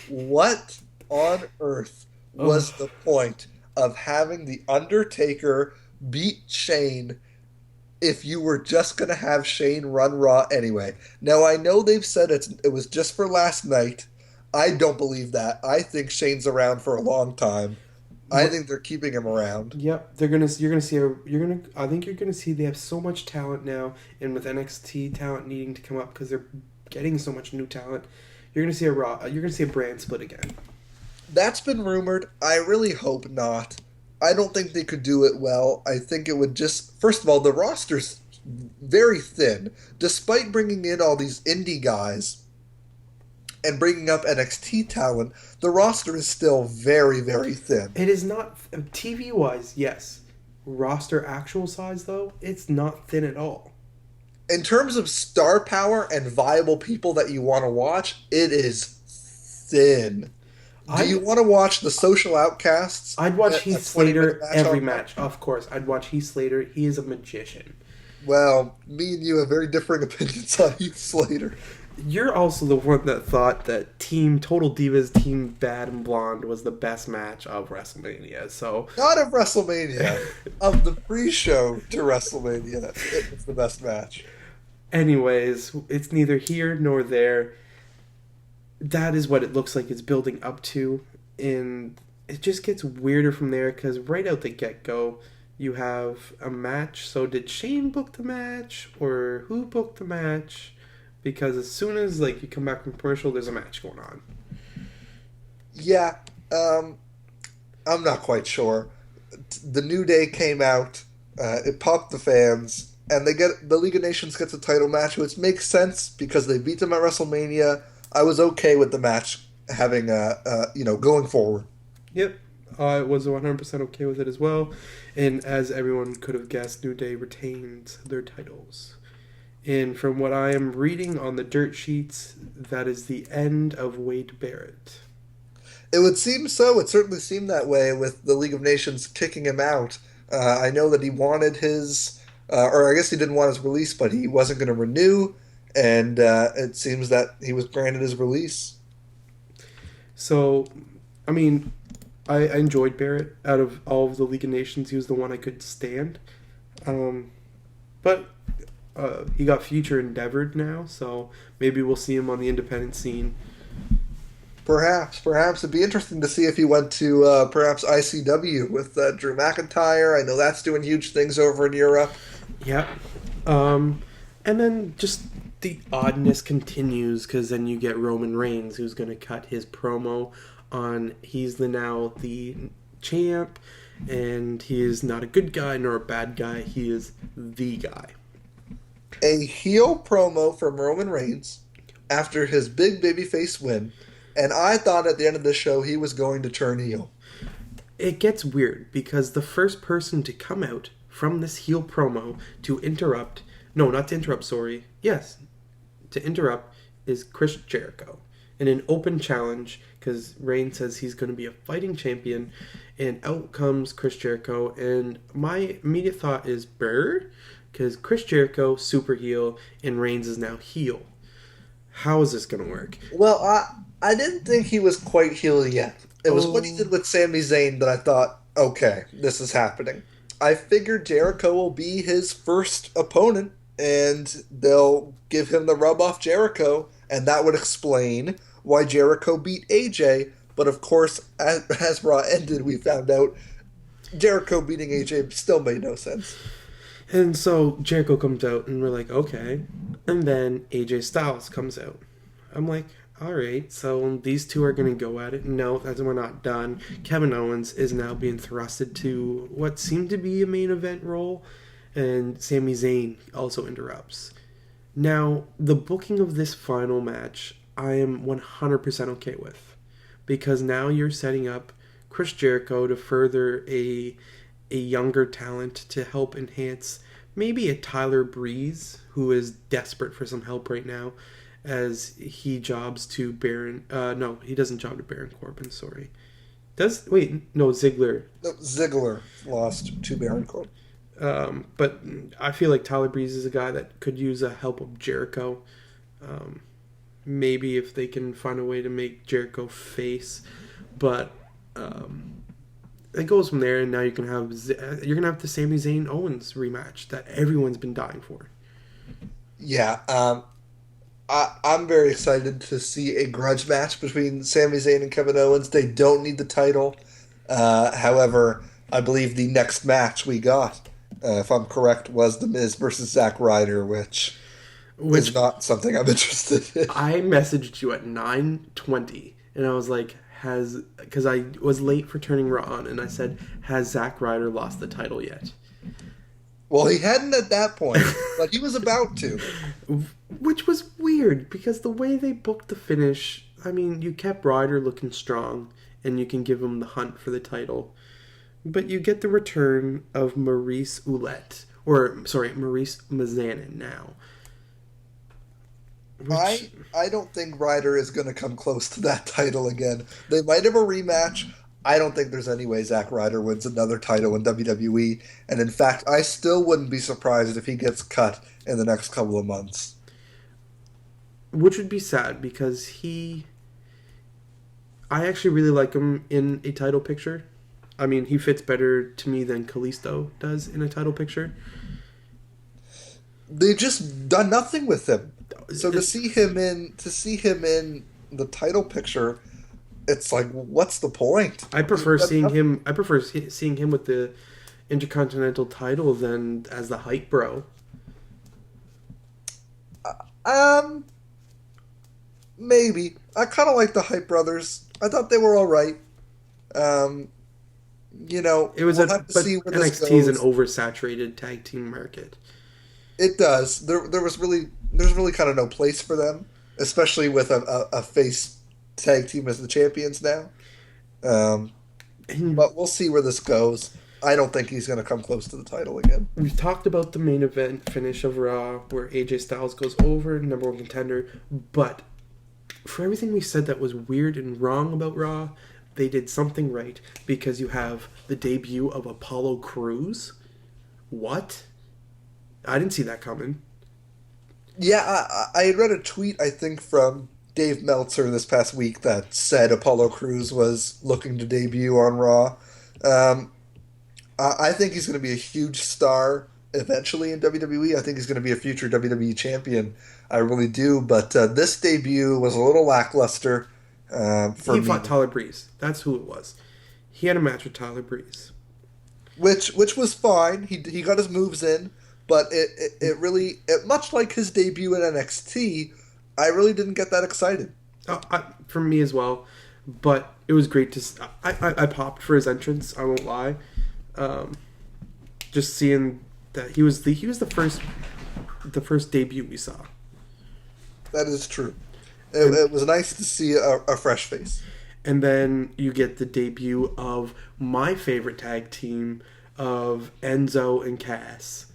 What on earth was the point of having The Undertaker beat Shane if you were just going to have Shane run Raw anyway? Now, I know they've said it was just for last night. I don't believe that. I think Shane's around for a long time. I think they're keeping him around. Yep, they're gonna. You're gonna see. I think you're gonna see they have so much talent now, and with NXT talent needing to come up because they're getting so much new talent, you're gonna see a Raw. You're gonna see a brand split again. That's been rumored. I really hope not. I don't think they could do it well. I think it would just... First of all, the roster's very thin. Despite bringing in all these indie guys and bringing up NXT talent, the roster is still very, very thin. It is not TV wise. Yes, roster actual size though, it's not thin at all. In terms of star power and viable people that you want to watch, it is thin. Do you want to watch the Social Outcasts? I'd watch Heath Slater every match. Of course, I'd watch Heath Slater. He is a magician. Well, me and you have very differing opinions on Heath Slater. You're also the one that thought that Team Total Divas, Team Bad and Blonde was the best match of WrestleMania. So not of WrestleMania, of the pre-show to WrestleMania. It's the best match. Anyways, it's neither here nor there. That is what it looks like it's building up to, and it just gets weirder from there because right out the get-go, you have a match. So did Shane book the match, or who booked the match? Because as soon as you come back from commercial, there's a match going on. Yeah, I'm not quite sure. The New Day came out, it popped the fans, and the League of Nations gets a title match, which makes sense because they beat them at WrestleMania. I was okay with the match having going forward. Yep, I was 100% okay with it as well. And as everyone could have guessed, New Day retains their titles. And from what I am reading on the dirt sheets, that is the end of Wade Barrett. It would seem so. It certainly seemed that way with the League of Nations kicking him out. I know that he wanted his, or I guess he didn't want his release, but he wasn't going to renew. And it seems that he was granted his release. So, I mean, I enjoyed Barrett. Out of all of the League of Nations, he was the one I could stand. But he got future endeavored now, so maybe we'll see him on the independent scene. Perhaps. It'd be interesting to see if he went to perhaps ICW with Drew McIntyre. I know that's doing huge things over in Europe. Yeah. And then just the oddness continues because then you get Roman Reigns who's going to cut his promo on he's now the champ and he is not a good guy nor a bad guy. He is the guy. A heel promo from Roman Reigns after his big babyface win, and I thought at the end of the show he was going to turn heel. It gets weird because the first person to come out from this heel promo to interrupt is Chris Jericho. in an open challenge because Reigns says he's going to be a fighting champion, and out comes Chris Jericho. And my immediate thought is Burr, because Chris Jericho super heel and Reigns is now heel. How is this going to work? Well, I didn't think he was quite heel yet. It was what he did with Sami Zayn that I thought, okay, this is happening. I figured Jericho will be his first opponent, and they'll give him the rub off Jericho, and that would explain why Jericho beat AJ. But of course, as Raw ended, we found out Jericho beating AJ still made no sense. And so Jericho comes out, and we're like, okay. And then AJ Styles comes out. I'm like, all right, so these two are going to go at it. No, we're not done. Kevin Owens is now being thrusted to what seemed to be a main event role, and Sami Zayn also interrupts. Now, the booking of this final match, I am 100% okay with, because now you're setting up Chris Jericho to further a younger talent to help enhance maybe a Tyler Breeze, who is desperate for some help right now, as he jobs to Baron. No, he doesn't job to Baron Corbin. Sorry, Ziggler. No, Ziggler lost to Baron Corbin. But I feel like Tyler Breeze is a guy that could use the help of Jericho. Maybe if they can find a way to make Jericho face, but it goes from there. And now you're gonna have the Sami Zayn Owens rematch that everyone's been dying for. Yeah, I'm very excited to see a grudge match between Sami Zayn and Kevin Owens. They don't need the title. However, I believe the next match we got, if I'm correct, was The Miz versus Zack Ryder, which is not something I'm interested in. I messaged you at 9:20, and I was like, because I was late for turning Raw on, and I said, has Zack Ryder lost the title yet? Well, he hadn't at that point, but he was about to. Which was weird, because the way they booked the finish, I mean, you kept Ryder looking strong, and you can give him the hunt for the title. But you get the return of Maurice Mazanin now. I don't think Ryder is going to come close to that title again. They might have a rematch. I don't think there's any way Zack Ryder wins another title in WWE. And in fact, I still wouldn't be surprised if he gets cut in the next couple of months. Which would be sad, because I actually really like him in a title picture. I mean, he fits better to me than Kalisto does in a title picture. They've just done nothing with him. So to see him in the title picture, it's like, what's the point? I prefer seeing him with the Intercontinental title than as the hype bro. Maybe. I kind of like the Hype Brothers. I thought they were all right. We'll have to see where this goes. NXT is an oversaturated tag team market. It does. There's really kind of no place for them, especially with a face tag team as the champions now. But we'll see where this goes. I don't think he's going to come close to the title again. We've talked about the main event finish of Raw, where AJ Styles goes over, number one contender. But for everything we said that was weird and wrong about Raw, they did something right, because you have the debut of Apollo Crews. What? I didn't see that coming. Yeah, I had read a tweet, I think, from Dave Meltzer this past week that said Apollo Crews was looking to debut on Raw. I think he's going to be a huge star eventually in WWE. I think he's going to be a future WWE champion. I really do. But this debut was a little lackluster for me. He fought Tyler Breeze. That's who it was. He had a match with Tyler Breeze. Which was fine. He got his moves in. But it really, much like his debut at NXT, I really didn't get that excited. For me as well. But it was great to... I popped for his entrance, I won't lie. Just seeing that he was the first debut we saw. That is true. It was nice to see a fresh face. And then you get the debut of my favorite tag team of Enzo and Cass.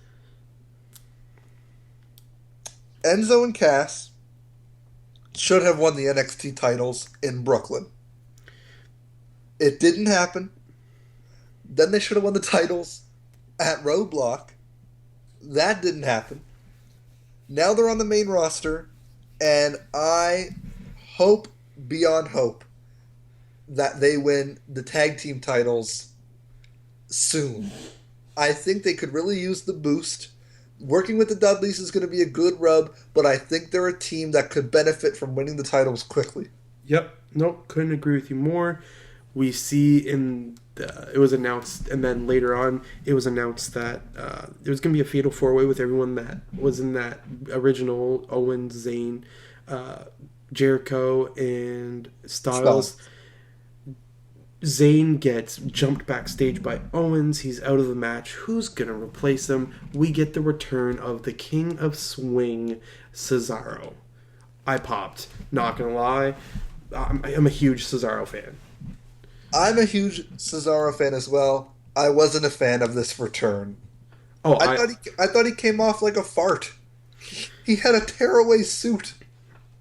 Enzo and Cass should have won the NXT titles in Brooklyn. It didn't happen. Then they should have won the titles at Roadblock. That didn't happen. Now they're on the main roster, and I hope beyond hope that they win the tag team titles soon. I think they could really use the boost. Working with the Dudleys is going to be a good rub, but I think they're a team that could benefit from winning the titles quickly. Yep. Nope. Couldn't agree with you more. We see it was announced, and then later on, it was announced that there was going to be a fatal four-way with everyone that was in that original Owens, Zayn, Jericho, and Styles. Zayn gets jumped backstage by Owens. He's out of the match. Who's going to replace him? We get the return of the King of Swing, Cesaro. I popped. Not going to lie. I'm a huge Cesaro fan. I'm a huge Cesaro fan as well. I wasn't a fan of this return. Oh, I thought he came off like a fart. He had a tearaway suit.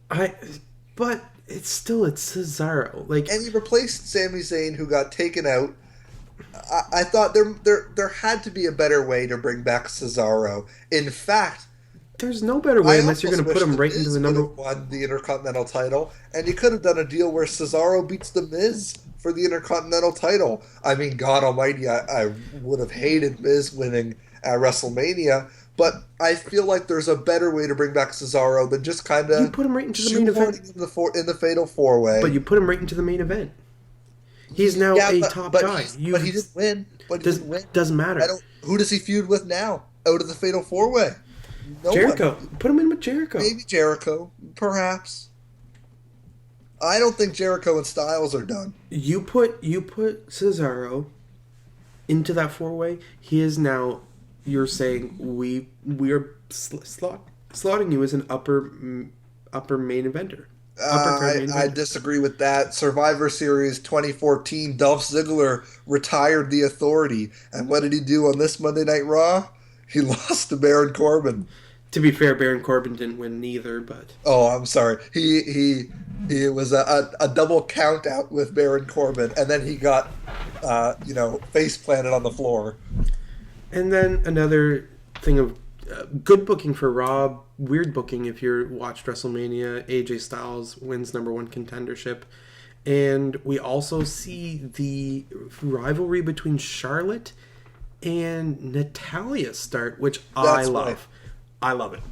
But it's Cesaro. And he replaced Sami Zayn, who got taken out. I thought there had to be a better way to bring back Cesaro. In fact, there's no better way unless you're going to put him right into the number. Won the Intercontinental title, and you could have done a deal where Cesaro beats the Miz for the Intercontinental title. I mean, God Almighty, I would have hated Miz winning at WrestleMania, but I feel like there's a better way to bring back Cesaro than just kind of you put him right into the main event in the Fatal 4-Way. But you put him right into the main event. He's now a top guy. But he didn't win. Doesn't matter. Who does he feud with now out of the Fatal 4-Way? No Jericho. one. Put him in with Jericho. Maybe Jericho, perhaps. I don't think Jericho and Styles are done. You put Cesaro into that 4-way. He is now. You're saying we are slotting you as an upper main eventer. I disagree with that. Survivor Series 2014, Dolph Ziggler retired the Authority, and what did he do on this Monday Night Raw? He lost to Baron Corbin. To be fair, Baron Corbin didn't win neither, but... Oh, I'm sorry. He was a double count out with Baron Corbin, and then he got, face planted on the floor. And then another thing of good booking for Raw, weird booking if you watched WrestleMania. AJ Styles wins #1 contendership. And we also see the rivalry between Charlotte and Natalya start, which I love. Right. I love it.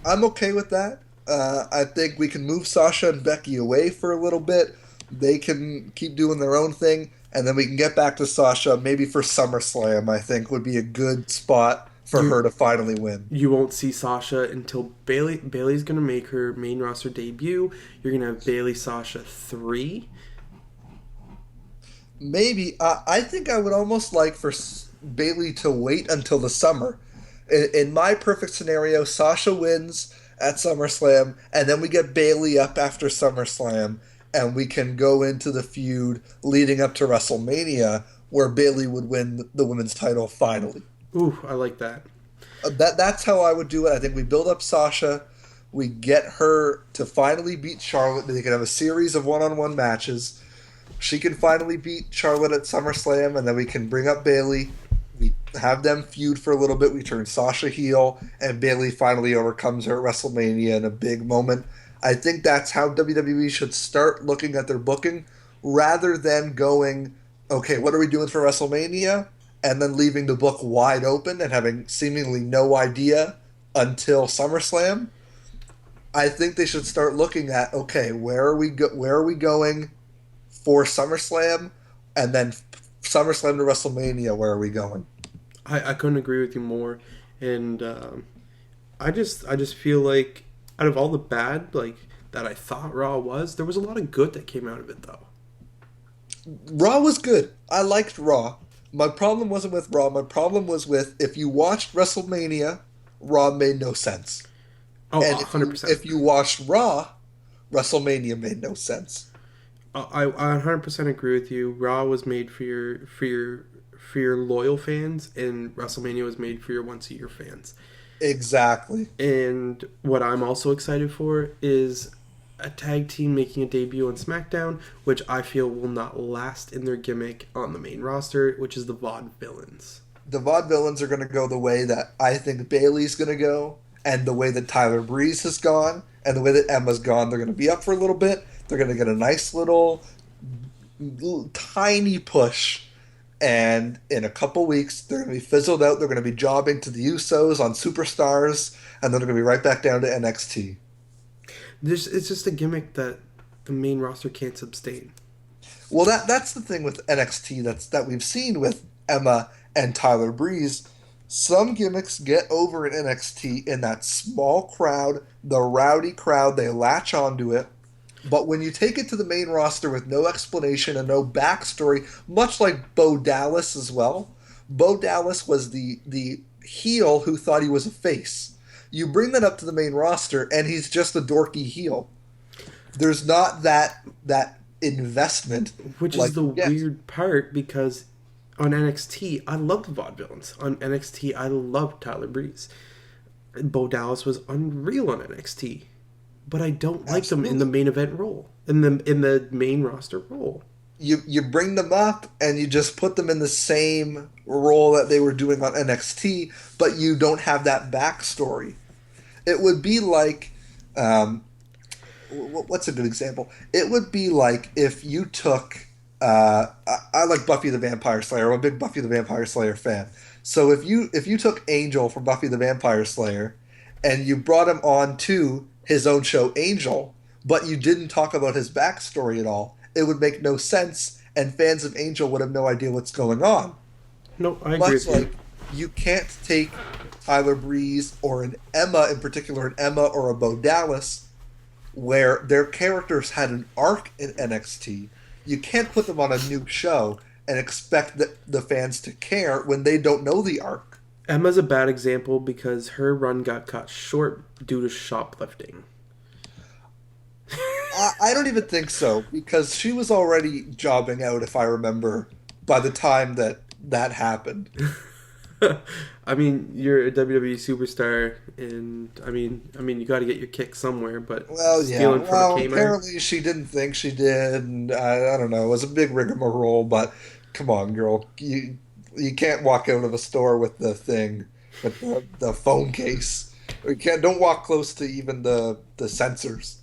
I'm okay with that. I think we can move Sasha and Becky away for a little bit. They can keep doing their own thing, and then we can get back to Sasha maybe for SummerSlam. I think would be a good spot for her to finally win. You won't see Sasha until Bayley. Bayley's going to make her main roster debut. You're going to have Bayley Sasha 3. Maybe. I think I would almost like for Bayley to wait until the summer. In my perfect scenario, Sasha wins at SummerSlam, and then we get Bayley up after SummerSlam, and we can go into the feud leading up to WrestleMania, where Bayley would win the women's title finally. Ooh, I like that. That's how I would do it. I think we build up Sasha, we get her to finally beat Charlotte, they can have a series of one-on-one matches. She can finally beat Charlotte at SummerSlam, and then we can bring up Bayley. We have them feud for a little bit. We turn Sasha heel, and Bayley finally overcomes her at WrestleMania in a big moment. I think that's how WWE should start looking at their booking, rather than going, okay, what are we doing for WrestleMania? And then leaving the book wide open and having seemingly no idea until SummerSlam. I think they should start looking at, okay, where are we going for SummerSlam, and then SummerSlam to WrestleMania, where are we going? I couldn't agree with you more, and I just feel like out of all the bad that I thought Raw was, there was a lot of good that came out of it though. Raw was good. I liked Raw. My problem wasn't with Raw. My problem was with, if you watched WrestleMania, Raw made no sense. Oh, and 100%. If you watched Raw, WrestleMania made no sense. I 100% agree with you. Raw was made for your loyal fans, and WrestleMania was made for your once-a-year fans. Exactly. And what I'm also excited for is a tag team making a debut on SmackDown, which I feel will not last in their gimmick on the main roster, which is the Vaudevillains. The Vaudevillains are going to go the way that I think Bailey's going to go, and the way that Tyler Breeze has gone, and the way that Emma's gone. They're going to be up for a little bit. They're going to get a nice little tiny push, and in a couple weeks they're going to be fizzled out. They're going to be jobbing to the Usos on Superstars, and then they're going to be right back down to NXT. It's just a gimmick that the main roster can't sustain. Well, that's the thing with NXT that we've seen with Emma and Tyler Breeze. Some gimmicks get over in NXT in that small crowd, the rowdy crowd. They latch onto it. But when you take it to the main roster with no explanation and no backstory, much like Bo Dallas as well, Bo Dallas was the heel who thought he was a face. You bring that up to the main roster, and he's just a dorky heel. There's not that investment. Which is the weird part, because on NXT, I loved the Vaudevillains. On NXT, I loved Tyler Breeze. Bo Dallas was unreal on NXT. But I don't like them in the main event role, in the main roster role. You bring them up and you just put them in the same role that they were doing on NXT, but you don't have that backstory. It would be like, what's a good example? It would be like if you took, I like Buffy the Vampire Slayer. I'm a big Buffy the Vampire Slayer fan. So if you took Angel from Buffy the Vampire Slayer and you brought him on to his own show, Angel, but you didn't talk about his backstory at all, it would make no sense, and fans of Angel would have no idea what's going on. No, I agree Much with like you can't take Tyler Breeze or an Emma, in particular an Emma or a Bo Dallas, where their characters had an arc in NXT. You can't put them on a new show and expect the fans to care when they don't know the arc. Emma's a bad example because her run got cut short due to shoplifting. I don't even think so, because she was already jobbing out, if I remember, by the time that happened. I mean, you're a WWE superstar, and I mean, you got to get your kick somewhere. But stealing from a Kmart, apparently she didn't think she did, and I don't know. It was a big rigmarole, but come on, girl, you can't walk out of a store with the thing, with the phone case. Don't walk close to even the sensors.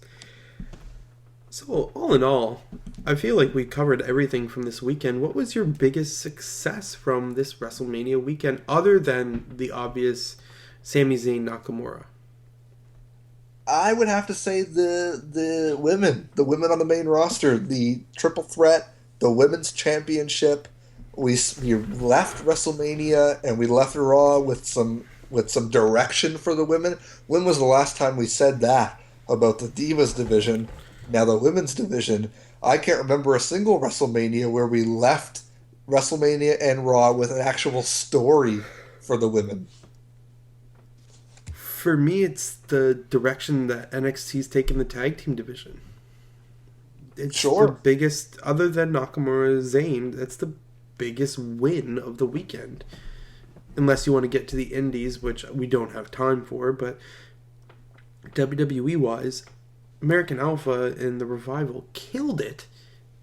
So, all in all, I feel like we covered everything from this weekend. What was your biggest success from this WrestleMania weekend, other than the obvious Sami Zayn Nakamura? I would have to say the women on the main roster, the triple threat, the women's championship. We left WrestleMania and we left Raw with some direction for the women. When was the last time we said that about the Divas division? Now the women's division, I can't remember a single WrestleMania where we left WrestleMania and Raw with an actual story for the women. For me, it's the direction that NXT's taken the tag team division. It's the biggest, other than Nakamura Zayn, that's the biggest win of the weekend. Unless you want to get to the indies, which we don't have time for, but WWE-wise, American Alpha and the Revival killed it,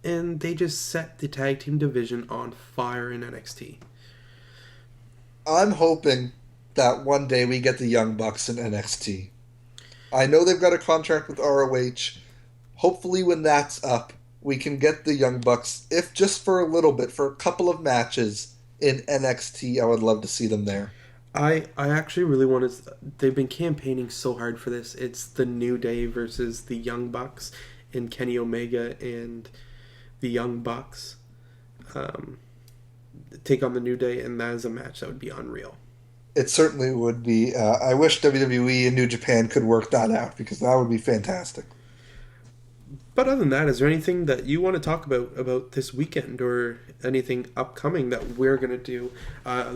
and they just set the tag team division on fire in NXT. I'm hoping that one day we get the Young Bucks in NXT. I know they've got a contract with ROH. Hopefully when that's up, we can get the Young Bucks, if just for a little bit, for a couple of matches in NXT. I would love to see them there. I actually really want to... They've been campaigning so hard for this. It's the New Day versus the Young Bucks, and Kenny Omega and the Young Bucks take on the New Day, and that is a match that would be unreal. It certainly would be. I wish WWE and New Japan could work that out, because that would be fantastic. But other than that, is there anything that you want to talk about this weekend, or anything upcoming that we're going to do?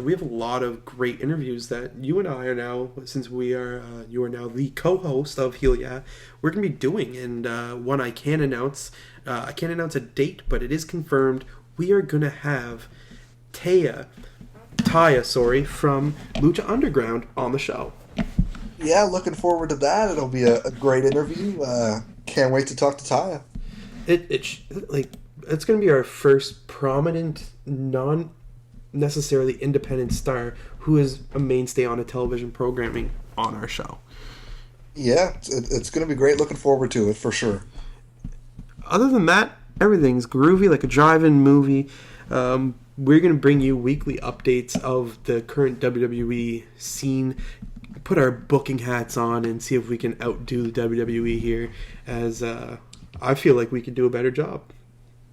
We have a lot of great interviews that you and I are now, since you are now the co-host of Heel Yeah, we're going to be doing. And one I can't announce a date, but it is confirmed. We are going to have Taya, from Lucha Underground on the show. Yeah, looking forward to that. It'll be a great interview. Can't wait to talk to Taya. Like it's going to be our first prominent, non necessarily independent star who is a mainstay on a television programming on our show. Yeah, it's going to be great. Looking forward to it for sure. Other than that, everything's groovy like a drive-in movie. We're going to bring you weekly updates of the current WWE scene, put our booking hats on, and see if we can outdo the WWE here, as I feel like we could do a better job.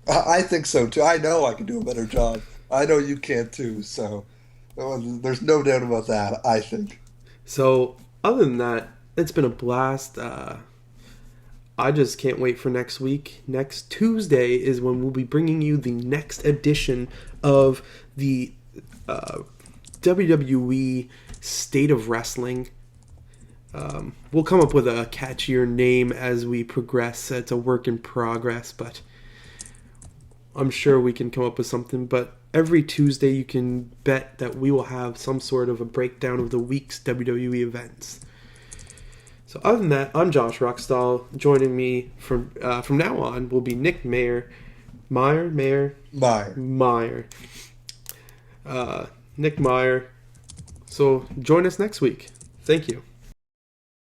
I think so too. I know I can do a better job. I know you can too. So there's no doubt about that, I think. So, other than that, it's been a blast. I just can't wait for next week. Next Tuesday is when we'll be bringing you the next edition of the WWE State of Wrestling. We'll come up with a catchier name as we progress. It's a work in progress, but I'm sure we can come up with something. But every Tuesday, you can bet that we will have some sort of a breakdown of the week's WWE events. So other than that, I'm Josh Rockstall. Joining me from now on will be Nick Meyer. Nick Meyer. So join us next week. Thank you.